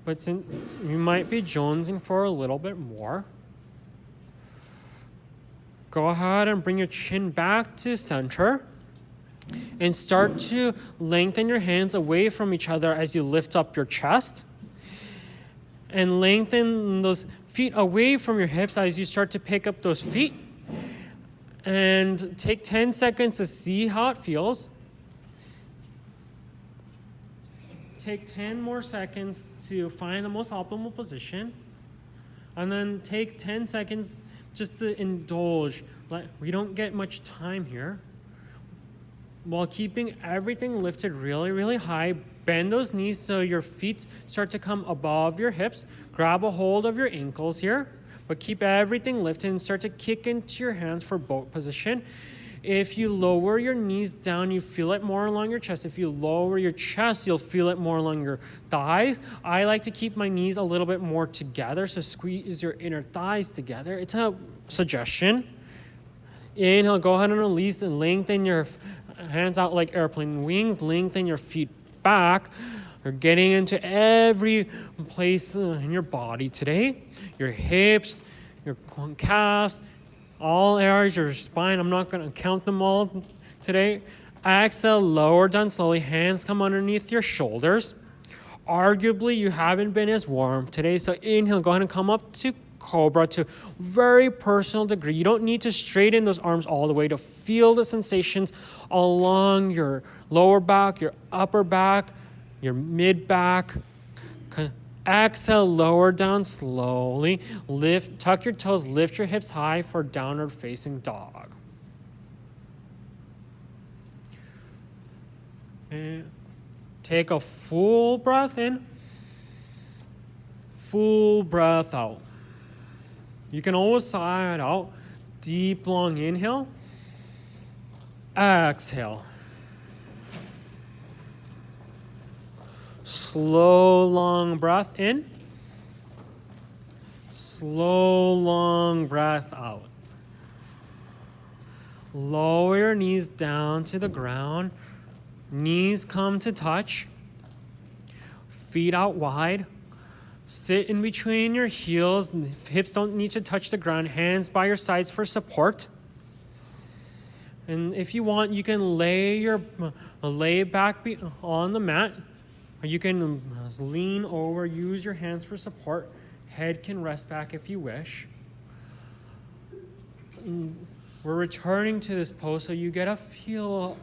But since you might be jonesing for a little bit more, go ahead and bring your chin back to center. And start to lengthen your hands away from each other as you lift up your chest. And lengthen those feet away from your hips as you start to pick up those feet. And take 10 seconds to see how it feels. Take 10 more seconds to find the most optimal position. And then take 10 seconds just to indulge. We don't get much time here. While keeping everything lifted really, really high, bend those knees so your feet start to come above your hips. Grab a hold of your ankles here, but keep everything lifted and start to kick into your hands for boat position. If you lower your knees down, you feel it more along your chest. If you lower your chest, you'll feel it more along your thighs. I like to keep my knees a little bit more together, so squeeze your inner thighs together. It's a suggestion. Inhale, go ahead and release and lengthen your hands out like airplane wings. Lengthen your feet back. You're getting into every place in your body today. Your hips, your calves, all areas, your spine. I'm not going to count them all today. Exhale, lower down slowly. Hands come underneath your shoulders. Arguably, you haven't been as warm today. So inhale, go ahead and come up to Cobra to very personal degree. You don't need to straighten those arms all the way to feel the sensations along your lower back, your upper back, your mid back. Exhale, lower down slowly. Lift, tuck your toes, lift your hips high for downward facing dog. And take a full breath in, full breath out. You can always sigh it out. Deep, long inhale. Exhale. Slow, long breath in. Slow, long breath out. Lower your knees down to the ground. Knees come to touch. Feet out wide. Sit in between your heels. Hips don't need to touch the ground. Hands by your sides for support. And if you want, you can lay back on the mat. Or you can lean over, use your hands for support. Head can rest back if you wish. We're returning to this pose so you get a feel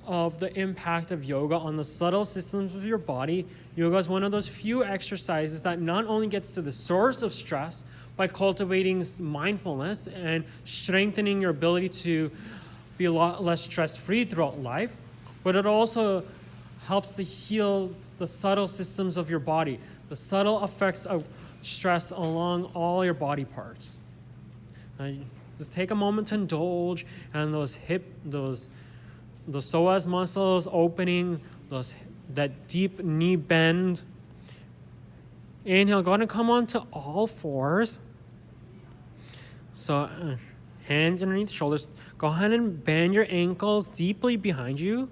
of the impact of yoga on the subtle systems of your body. Yoga is one of those few exercises that not only gets to the source of stress by cultivating mindfulness and strengthening your ability to be a lot less stress-free throughout life, but it also helps to heal the subtle systems of your body, the subtle effects of stress along all your body parts. Just take a moment to indulge, and those psoas muscles opening, that deep knee bend. Inhale, go ahead and come onto all fours. So hands underneath shoulders. Go ahead and bend your ankles deeply behind you.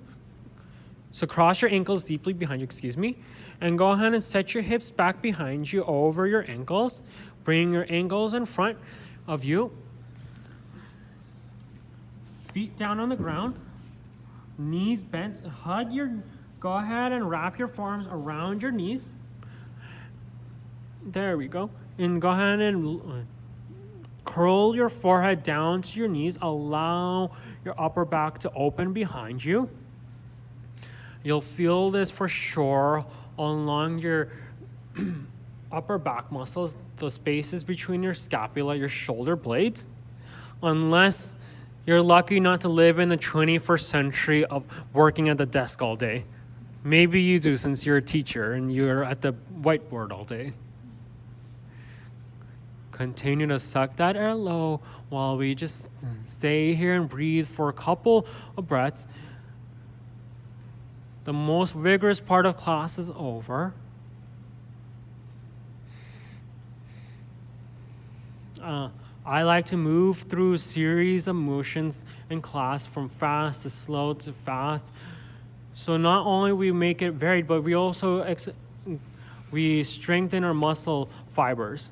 So cross your ankles deeply behind you, and go ahead and set your hips back behind you over your ankles. Bring your ankles in front of you. Feet down on the ground. Knees bent. Go ahead and wrap your forearms around your knees. There we go. And go ahead and curl your forehead down to your knees. Allow your upper back to open behind you. You'll feel this for sure along your upper back muscles, the spaces between your scapula, your shoulder blades. Unless you're lucky not to live in the 21st century of working at the desk all day. Maybe you do, since you're a teacher and you're at the whiteboard all day. Continue to suck that air low while we just stay here and breathe for a couple of breaths. The most vigorous part of class is over. I like to move through a series of motions in class from fast to slow to fast. So not only we make it varied, but we also we strengthen our muscle fibers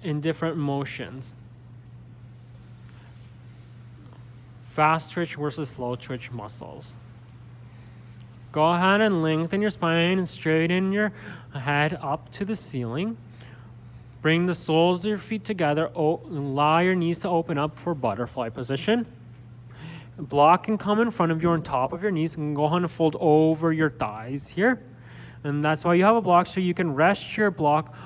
in different motions. Fast twitch versus slow twitch muscles. Go ahead and lengthen your spine and straighten your head up to the ceiling. Bring the soles of your feet together. Allow your knees to open up for butterfly position. Block can come in front of you on top of your knees, and go ahead and fold over your thighs here. And that's why you have a block, so you can rest your block.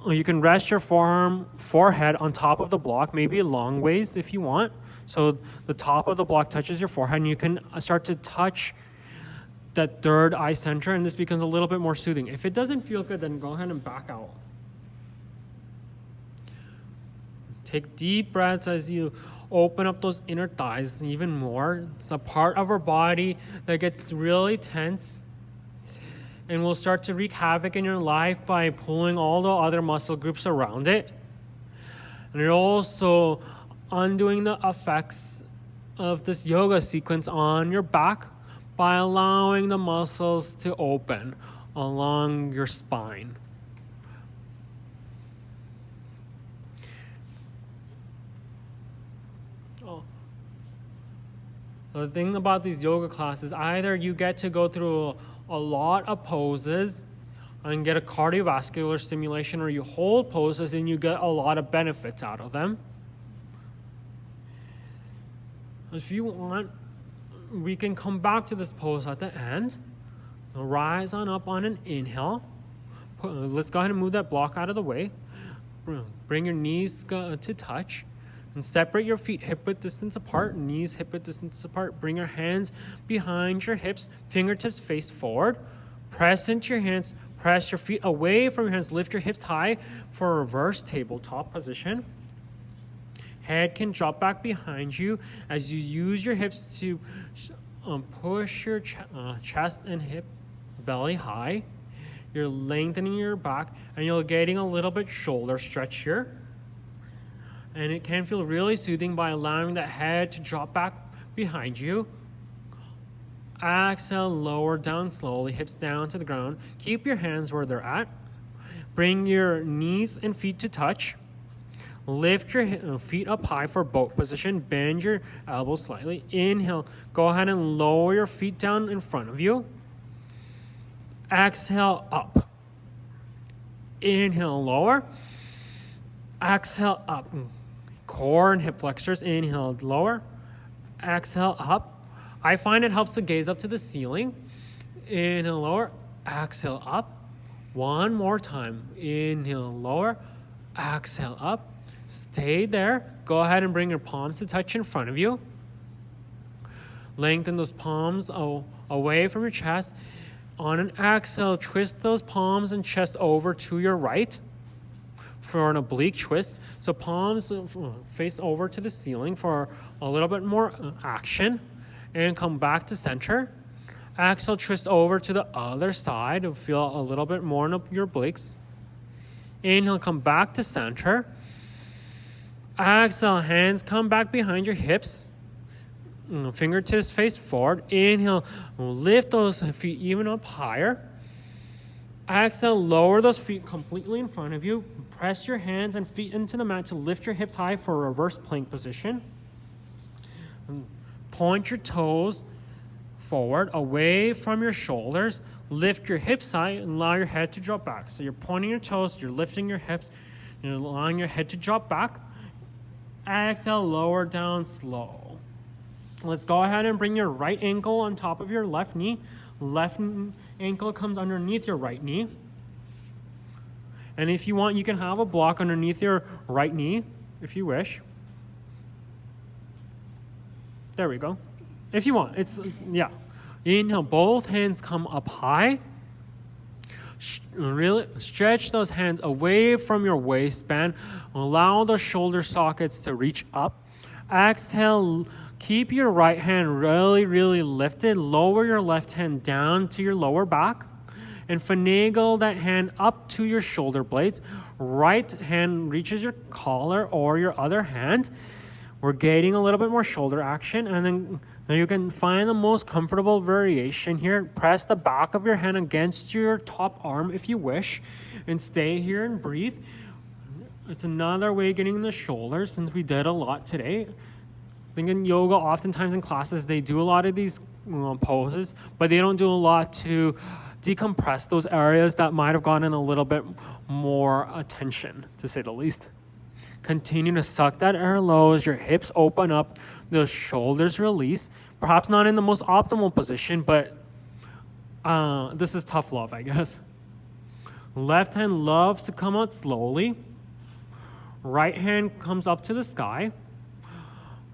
You can rest your forehead on top of the block, maybe long ways if you want. So the top of the block touches your forehead, and you can start to touch that third eye center, and this becomes a little bit more soothing. If it doesn't feel good, then go ahead and back out. Take deep breaths as you open up those inner thighs even more. It's the part of our body that gets really tense and will start to wreak havoc in your life by pulling all the other muscle groups around it. And you're also undoing the effects of this yoga sequence on your back by allowing the muscles to open along your spine. The thing about these yoga classes, either you get to go through a lot of poses and get a cardiovascular stimulation, or you hold poses and you get a lot of benefits out of them. If you want, we can come back to this pose at the end. Rise on up on an inhale. Let's go ahead and move that block out of the way. Bring your knees to touch. And separate your feet hip-width distance apart, knees hip-width distance apart. Bring your hands behind your hips, fingertips face forward. Press into your hands, press your feet away from your hands. Lift your hips high for a reverse tabletop position. Head can drop back behind you as you use your hips to push your chest and hip belly high. You're lengthening your back and you're getting a little bit shoulder stretch here. And it can feel really soothing by allowing the head to drop back behind you. Exhale, lower down slowly, hips down to the ground. Keep your hands where they're at. Bring your knees and feet to touch. Lift your feet up high for boat position. Bend your elbows slightly. Inhale. Go ahead and lower your feet down in front of you. Exhale, up. Inhale, lower. Exhale, up. Core and hip flexors. Inhale, lower. Exhale, up. I find it helps to gaze up to the ceiling. Inhale, lower. Exhale, up. One more time. Inhale, lower. Exhale, up. Stay there. Go ahead and bring your palms to touch in front of you. Lengthen those palms away from your chest. On an exhale, twist those palms and chest over to your right for an oblique twist. So palms face over to the ceiling for a little bit more action. And come back to center. Exhale, twist over to the other side to feel a little bit more in your obliques. Inhale, come back to center. Exhale, hands come back behind your hips. Fingertips face forward. Inhale, lift those feet even up higher. Exhale, lower those feet completely in front of you. Press your hands and feet into the mat to lift your hips high for a reverse plank position. Point your toes forward, away from your shoulders. Lift your hips high and allow your head to drop back. So you're pointing your toes, you're lifting your hips, you're allowing your head to drop back. Exhale, lower down slow. Let's go ahead and bring your right ankle on top of your left knee. Left ankle comes underneath your right knee. And if you want, you can have a block underneath your right knee, if you wish. There we go. If you want, yeah. Inhale, both hands come up high. Really stretch those hands away from your waistband. Allow the shoulder sockets to reach up. Exhale, keep your right hand really, really lifted. Lower your left hand down to your lower back. And finagle that hand up to your shoulder blades. Right hand reaches your collar or your other hand. We're getting a little bit more shoulder action, and then you can find the most comfortable variation here. Press the back of your hand against your top arm if you wish, and stay here and breathe. It's another way of getting the shoulders, since we did a lot today. I think in yoga, oftentimes in classes, they do a lot of these poses, but they don't do a lot to decompress those areas that might have gotten a little bit more attention, to say the least. Continue to suck that air low as your hips open up, the shoulders release. Perhaps not in the most optimal position, but this is tough love, I guess. Left hand loves to come out slowly. Right hand comes up to the sky.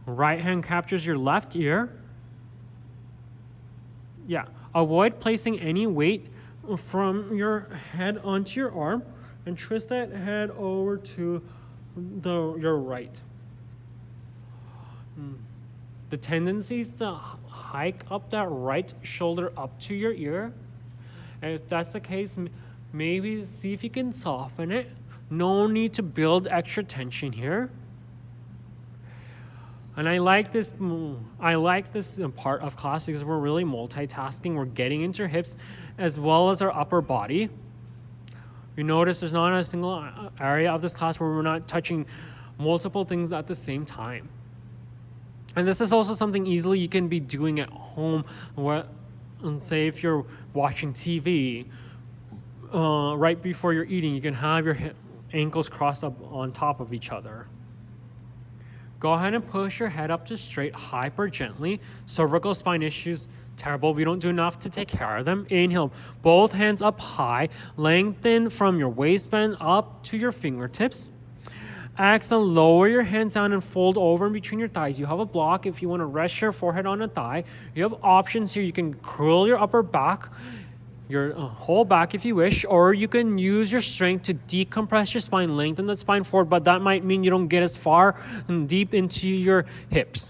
Right hand captures your left ear. Yeah, avoid placing any weight from your head onto your arm and twist that head over to your right. The tendency is to hike up that right shoulder up to your ear. And if that's the case, maybe see if you can soften it. No need to build extra tension here. And I like this part of class because we're really multitasking. We're getting into your hips as well as our upper body. You notice there's not a single area of this class where we're not touching multiple things at the same time. And this is also something easily you can be doing at home, where, say if you're watching TV, right before you're eating, you can have your ankles crossed up on top of each other. Go ahead and push your head up to straight, hyper gently. Cervical spine issues, terrible. We don't do enough to take care of them. Inhale, both hands up high. Lengthen from your waistband up to your fingertips. Exhale, lower your hands down and fold over in between your thighs. You have a block if you want to rest your forehead on a thigh. You have options here. You can curl your upper back your whole back if you wish, or you can use your strength to decompress your spine, lengthen the spine forward, but that might mean you don't get as far and deep into your hips.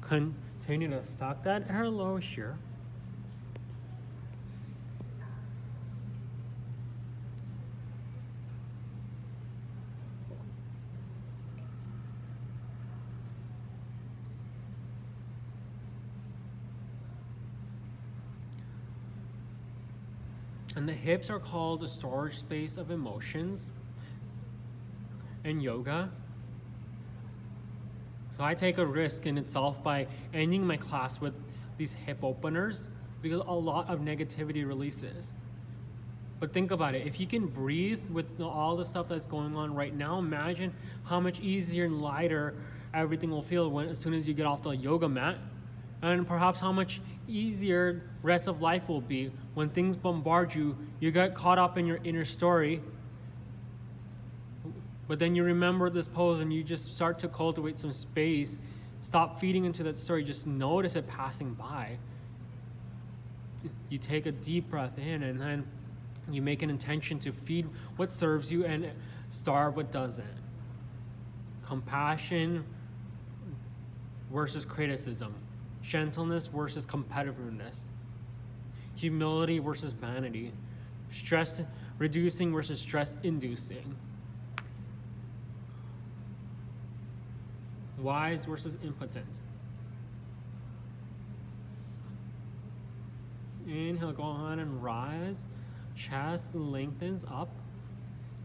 Continue to suck that air low here. And the hips are called the storage space of emotions in yoga. So I take a risk in itself by ending my class with these hip openers because a lot of negativity releases. But think about it, if you can breathe with all the stuff that's going on right now, imagine how much easier and lighter everything will feel as soon as you get off the yoga mat. And perhaps how much easier rest of life will be when things bombard you. You get caught up in your inner story, but then you remember this pose and you just start to cultivate some space. Stop feeding into that story. Just notice it passing by. You take a deep breath in and then you make an intention to feed what serves you and starve what doesn't. Compassion versus criticism. Gentleness versus competitiveness. Humility versus vanity. Stress reducing versus stress inducing. Wise versus impotent. Inhale, go ahead and rise. Chest lengthens up.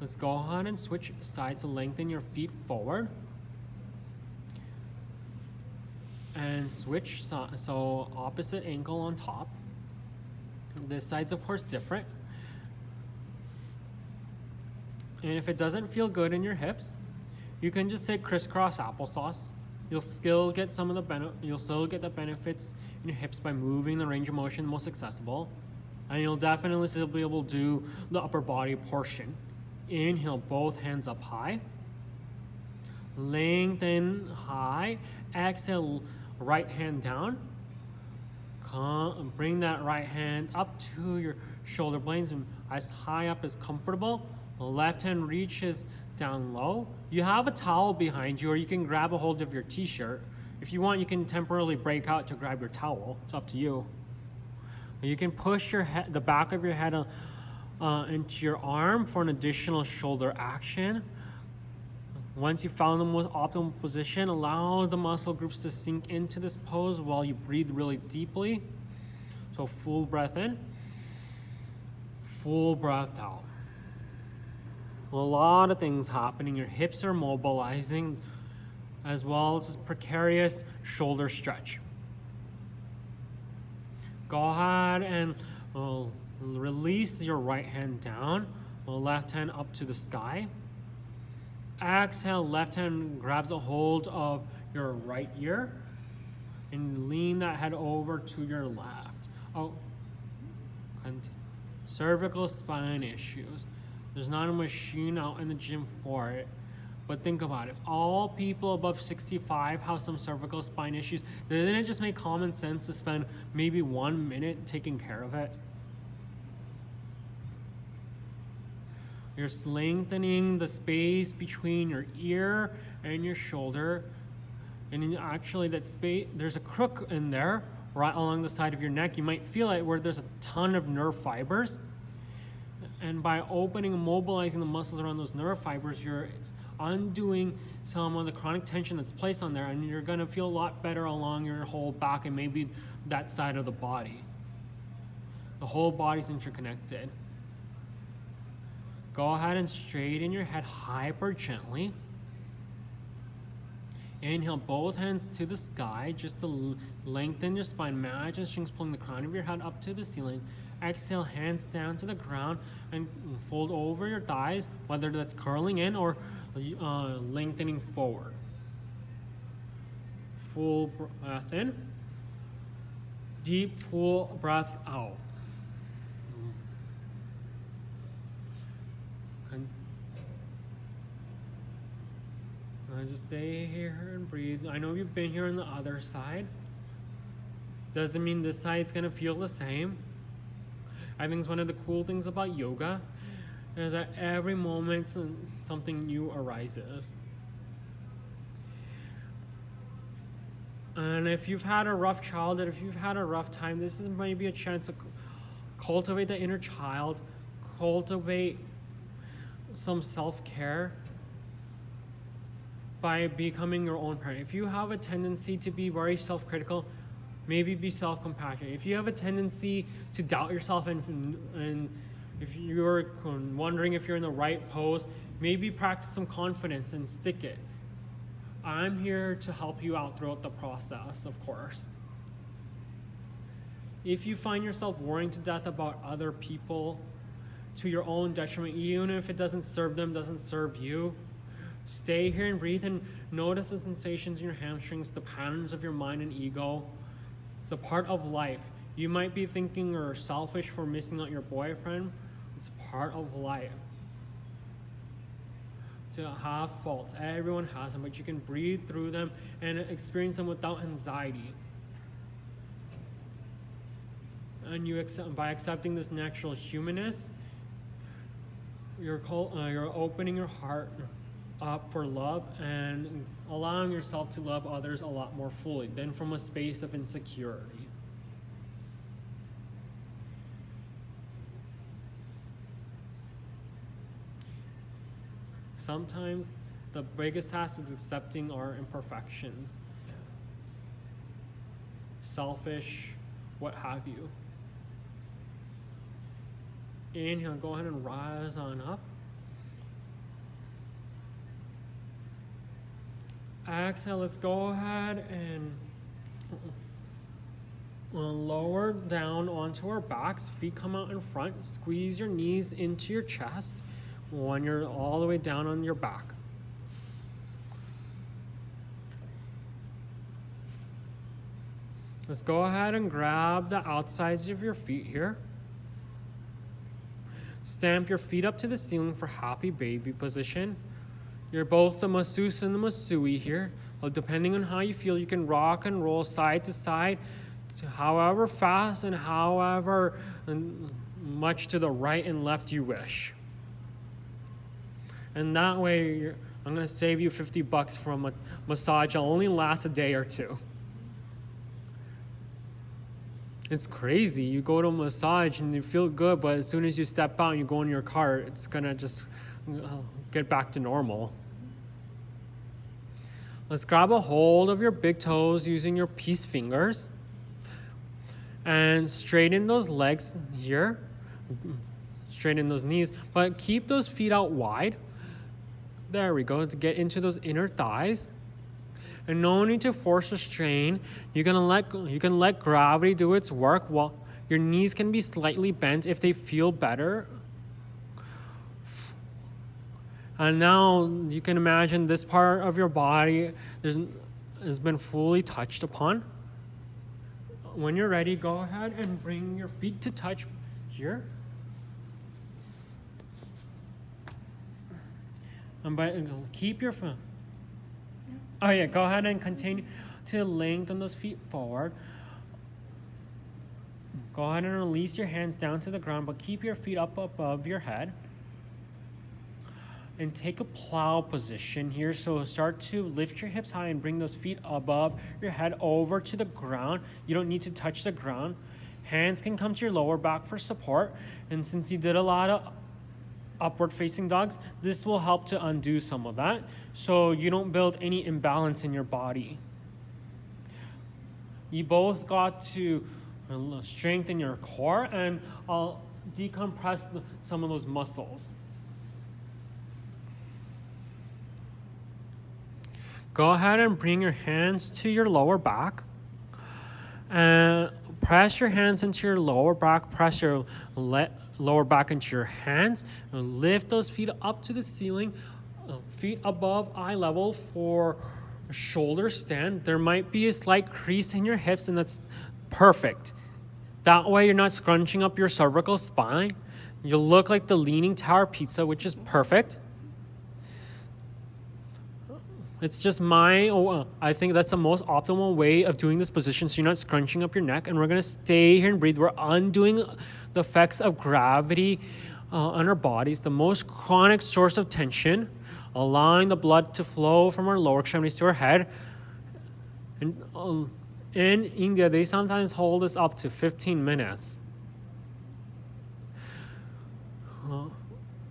Let's go ahead and switch sides to lengthen your feet forward. And switch, so opposite ankle on top. This side's of course different. And if it doesn't feel good in your hips, you can just say crisscross applesauce. You'll still get the benefits in your hips by moving the range of motion most accessible. And you'll definitely still be able to do the upper body portion. Inhale, both hands up high. Lengthen high. Exhale, right hand down. Bring that right hand up to your shoulder blades and as high up as comfortable. The left hand reaches down low. You have a towel behind you, or you can grab a hold of your t-shirt. If you want, you can temporarily break out to grab your towel. It's up to you. You can push the back of your head into your arm for an additional shoulder action. Once you found the most optimal position, allow the muscle groups to sink into this pose while you breathe really deeply. So full breath in, full breath out. A lot of things happening. Your hips are mobilizing as well as precarious shoulder stretch. Go ahead and release your right hand down, left hand up to the sky. Exhale, left hand grabs a hold of your right ear and lean that head over to your left. Cervical spine issues. There's not a machine out in the gym for it, but think about it. If all people above 65 have some cervical spine issues, doesn't it just make common sense to spend maybe 1 minute taking care of it? You're lengthening the space between your ear and your shoulder. And actually that space, there's a crook in there right along the side of your neck. You might feel it where there's a ton of nerve fibers. And by opening and mobilizing the muscles around those nerve fibers, you're undoing some of the chronic tension that's placed on there, and you're gonna feel a lot better along your whole back and maybe that side of the body. The whole body's interconnected. Go ahead and straighten your head hyper gently. Inhale, both hands to the sky just to lengthen your spine. Imagine strings pulling the crown of your head up to the ceiling. Exhale, hands down to the ground and fold over your thighs, whether that's curling in or lengthening forward. Full breath in. Deep, full breath out. Just stay here and breathe. I know you've been here on the other side. Doesn't mean this side's gonna feel the same. I think it's one of the cool things about yoga is that every moment something new arises. And if you've had a rough childhood, if you've had a rough time, this is maybe a chance to cultivate the inner child, cultivate some self-care by becoming your own parent. If you have a tendency to be very self-critical, maybe be self-compassionate. If you have a tendency to doubt yourself and if you're wondering if you're in the right pose, maybe practice some confidence and stick it. I'm here to help you out throughout the process, of course. If you find yourself worrying to death about other people to your own detriment, even if it doesn't serve them, doesn't serve you, stay here and breathe and notice the sensations in your hamstrings, the patterns of your mind and ego. It's a part of life. You might be thinking you're selfish for missing out your boyfriend. It's part of life. To have faults, everyone has them, but you can breathe through them and experience them without anxiety. And by accepting this natural humanness, you're opening your heart up for love and allowing yourself to love others a lot more fully than from a space of insecurity. Sometimes the biggest task is accepting our imperfections. Selfish, what have you. Inhale, go ahead and rise on up. Exhale, let's go ahead and lower down onto our backs. Feet come out in front. Squeeze your knees into your chest when you're all the way down on your back. Let's go ahead and grab the outsides of your feet here. Stamp your feet up to the ceiling for happy baby position. You're both the masseuse and the massui here. Depending on how you feel, you can rock and roll side to side, however fast and however much to the right and left you wish. And that way, I'm going to save you $50 from a massage. It'll only last a day or two. It's crazy. You go to a massage and you feel good, but as soon as you step out and you go in your car, it's going to just get back to normal. Let's grab a hold of your big toes using your peace fingers and straighten those legs here. Straighten those knees, but keep those feet out wide. There we go, to get into those inner thighs. And no need to force a strain. You can let gravity do its work. While your knees can be slightly bent if they feel better. And now you can imagine this part of your body has been fully touched upon. When you're ready, go ahead and bring your feet to touch here. And keep your foot. Oh yeah, go ahead and continue to lengthen those feet forward. Go ahead and release your hands down to the ground, but keep your feet up above your head. And take a plow position here. So start to lift your hips high and bring those feet above your head over to the ground. You don't need to touch the ground. Hands can come to your lower back for support. And since you did a lot of upward facing dogs, this will help to undo some of that so you don't build any imbalance in your body. You both got to strengthen your core and decompress some of those muscles. Go ahead and bring your hands to your lower back and press your hands into your lower back. Press your lower back into your hands and lift those feet up to the ceiling, feet above eye level for a shoulder stand. There might be a slight crease in your hips, and that's perfect. That way you're not scrunching up your cervical spine. You'll look like the Leaning Tower pizza, which is perfect. It's just I think that's the most optimal way of doing this position so you're not scrunching up your neck. And we're going to stay here and breathe. We're undoing the effects of gravity on our bodies, the most chronic source of tension, allowing the blood to flow from our lower extremities to our head. And in India, they sometimes hold this up to 15 minutes.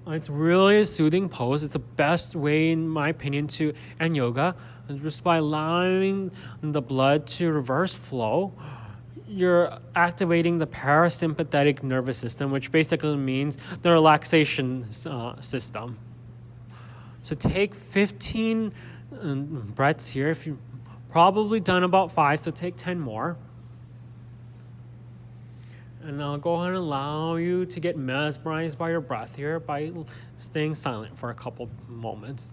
It's really a soothing pose. It's the best way, in my opinion, to end yoga. And just by allowing the blood to reverse flow, you're activating the parasympathetic nervous system, which basically means the relaxation system. So take 15 breaths here. If you've probably done about 5, so take 10 more. And I'll go ahead and allow you to get mesmerized by your breath here by staying silent for a couple moments.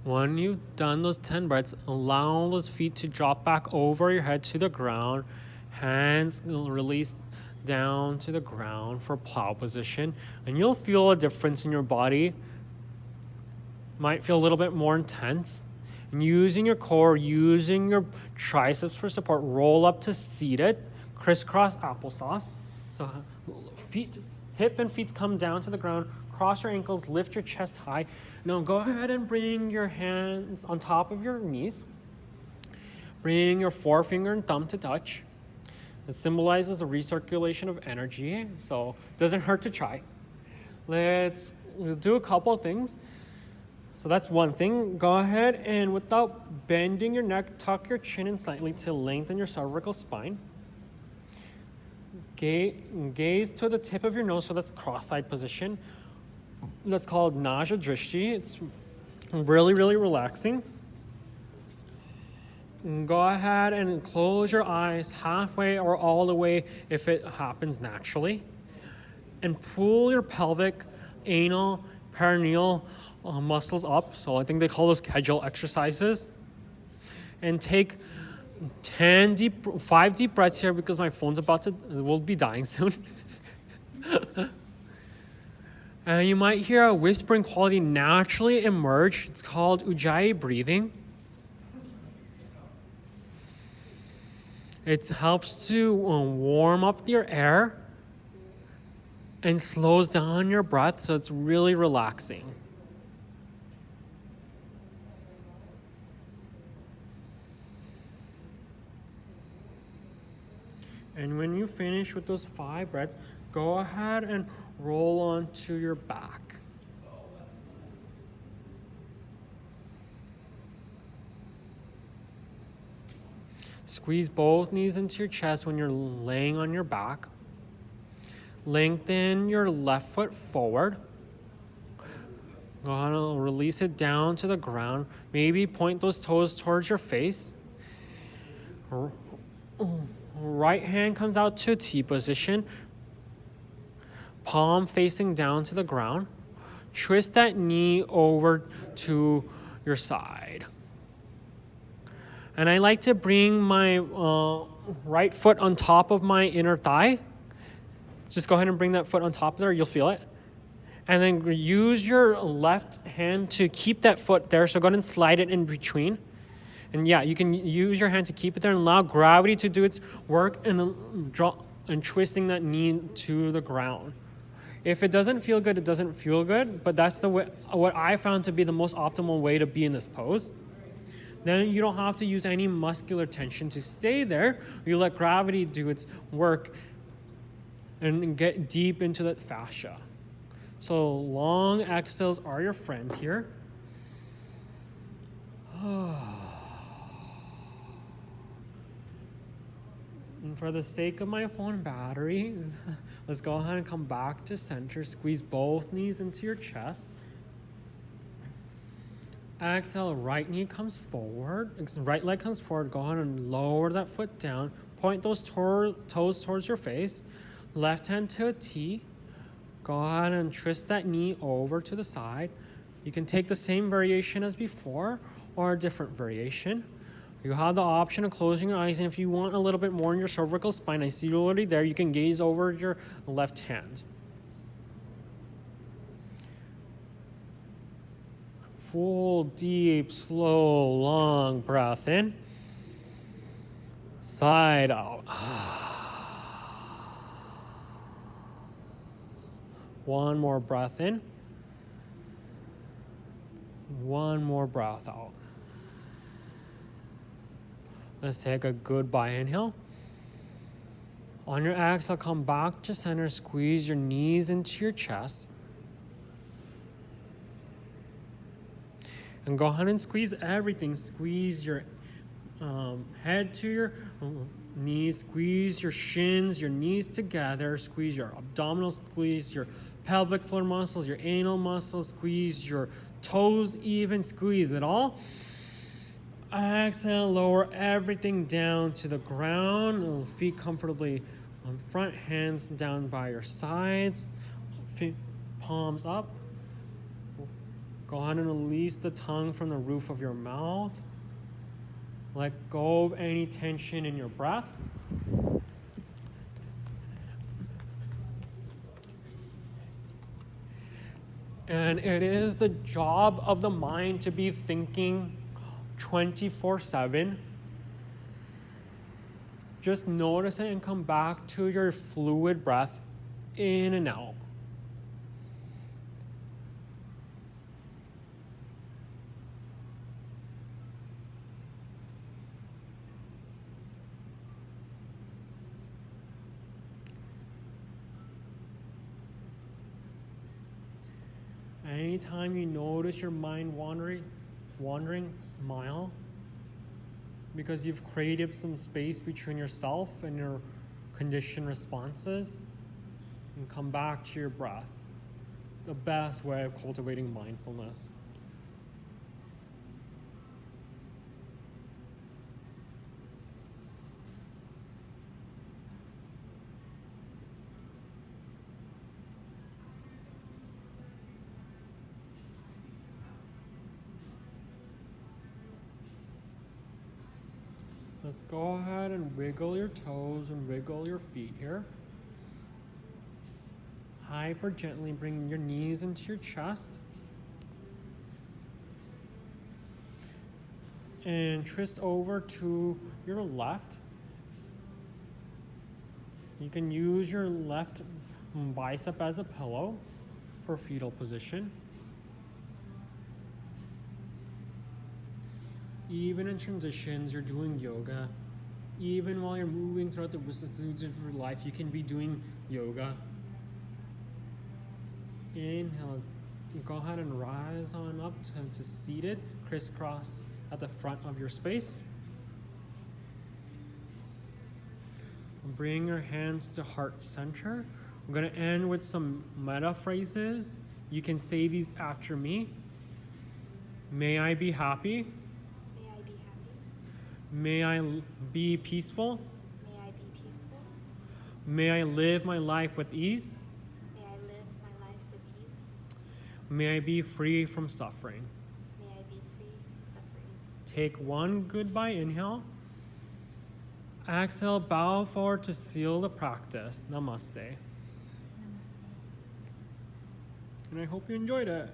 When you've done those 10 breaths, allow those feet to drop back over your head to the ground. Hands release down to the ground for plow position. And you'll feel a difference in your body. Might feel a little bit more intense. And using your core, using your triceps for support, roll up to seated, crisscross applesauce. So hip and feet come down to the ground. Cross your ankles, lift your chest high. Now go ahead and bring your hands on top of your knees. Bring your forefinger and thumb to touch. It symbolizes a recirculation of energy, so it doesn't hurt to try. Let's do a couple of things. So that's one thing. Go ahead and without bending your neck, tuck your chin in slightly to lengthen your cervical spine. Gaze to the tip of your nose, so that's cross-eyed position. That's called Naja Drishti. It's really, really relaxing. Go ahead and close your eyes halfway or all the way if it happens naturally. And pull your pelvic, anal, perineal muscles up. So I think they call those Kegel exercises. And take 5 deep breaths here because my phone's will be dying soon. And you might hear a whispering quality naturally emerge. It's called Ujjayi breathing. It helps to warm up your air and slows down your breath, so it's really relaxing. And when you finish with those 5 breaths, go ahead and roll onto your back. Squeeze both knees into your chest when you're laying on your back. Lengthen your left foot forward. Go ahead and release it down to the ground. Maybe point those toes towards your face. Right hand comes out to a T position. Palm facing down to the ground. Twist that knee over to your side. And I like to bring my right foot on top of my inner thigh. Just go ahead and bring that foot on top there. You'll feel it. And then use your left hand to keep that foot there. So go ahead and slide it in between. And yeah, you can use your hand to keep it there and allow gravity to do its work and twisting that knee to the ground. If it doesn't feel good, it doesn't feel good, but that's what I found to be the most optimal way to be in this pose. Then you don't have to use any muscular tension to stay there. You let gravity do its work and get deep into that fascia. So long exhales are your friend here. And for the sake of my phone battery, let's go ahead and come back to center. Squeeze both knees into your chest. Exhale, right knee comes forward, right leg comes forward. Go ahead and lower that foot down. Point those toes towards your face. Left hand to a T. Go ahead and twist that knee over to the side. You can take the same variation as before or a different variation. You have the option of closing your eyes, and if you want a little bit more in your cervical spine, I see you already there, you can gaze over your left hand. Full, deep, slow, long breath in. Side out. One more breath in. One more breath out. Let's take a goodbye inhale. On your exhale, come back to center. Squeeze your knees into your chest. And go ahead and squeeze everything. Squeeze your head to your knees. Squeeze your shins, your knees together. Squeeze your abdominals. Squeeze your pelvic floor muscles, your anal muscles. Squeeze your toes even. Squeeze it all. Exhale, lower everything down to the ground. Feet comfortably on front, hands down by your sides. Feet, palms up. Go ahead and release the tongue from the roof of your mouth. Let go of any tension in your breath. And it is the job of the mind to be thinking 24/7. Just notice it and come back to your fluid breath in and out. Anytime you notice your mind wandering, smile, because you've created some space between yourself and your conditioned responses, and come back to your breath. The best way of cultivating mindfulness. Let's go ahead and wiggle your toes and wiggle your feet here. Hyper gently bring your knees into your chest. And twist over to your left. You can use your left bicep as a pillow for fetal position. Even in transitions, you're doing yoga. Even while you're moving throughout the vicissitudes of your life, you can be doing yoga. Inhale. Go ahead and rise on up to seated, crisscross at the front of your space. Bring your hands to heart center. I'm going to end with some metta phrases. You can say these after me. May I be happy. May I be peaceful. May I be peaceful. May I live my life with ease. May I live my life with ease. May I be free from suffering. May I be free from suffering. Take one goodbye inhale. Exhale, bow forward to seal the practice. Namaste. Namaste. And I hope you enjoyed it.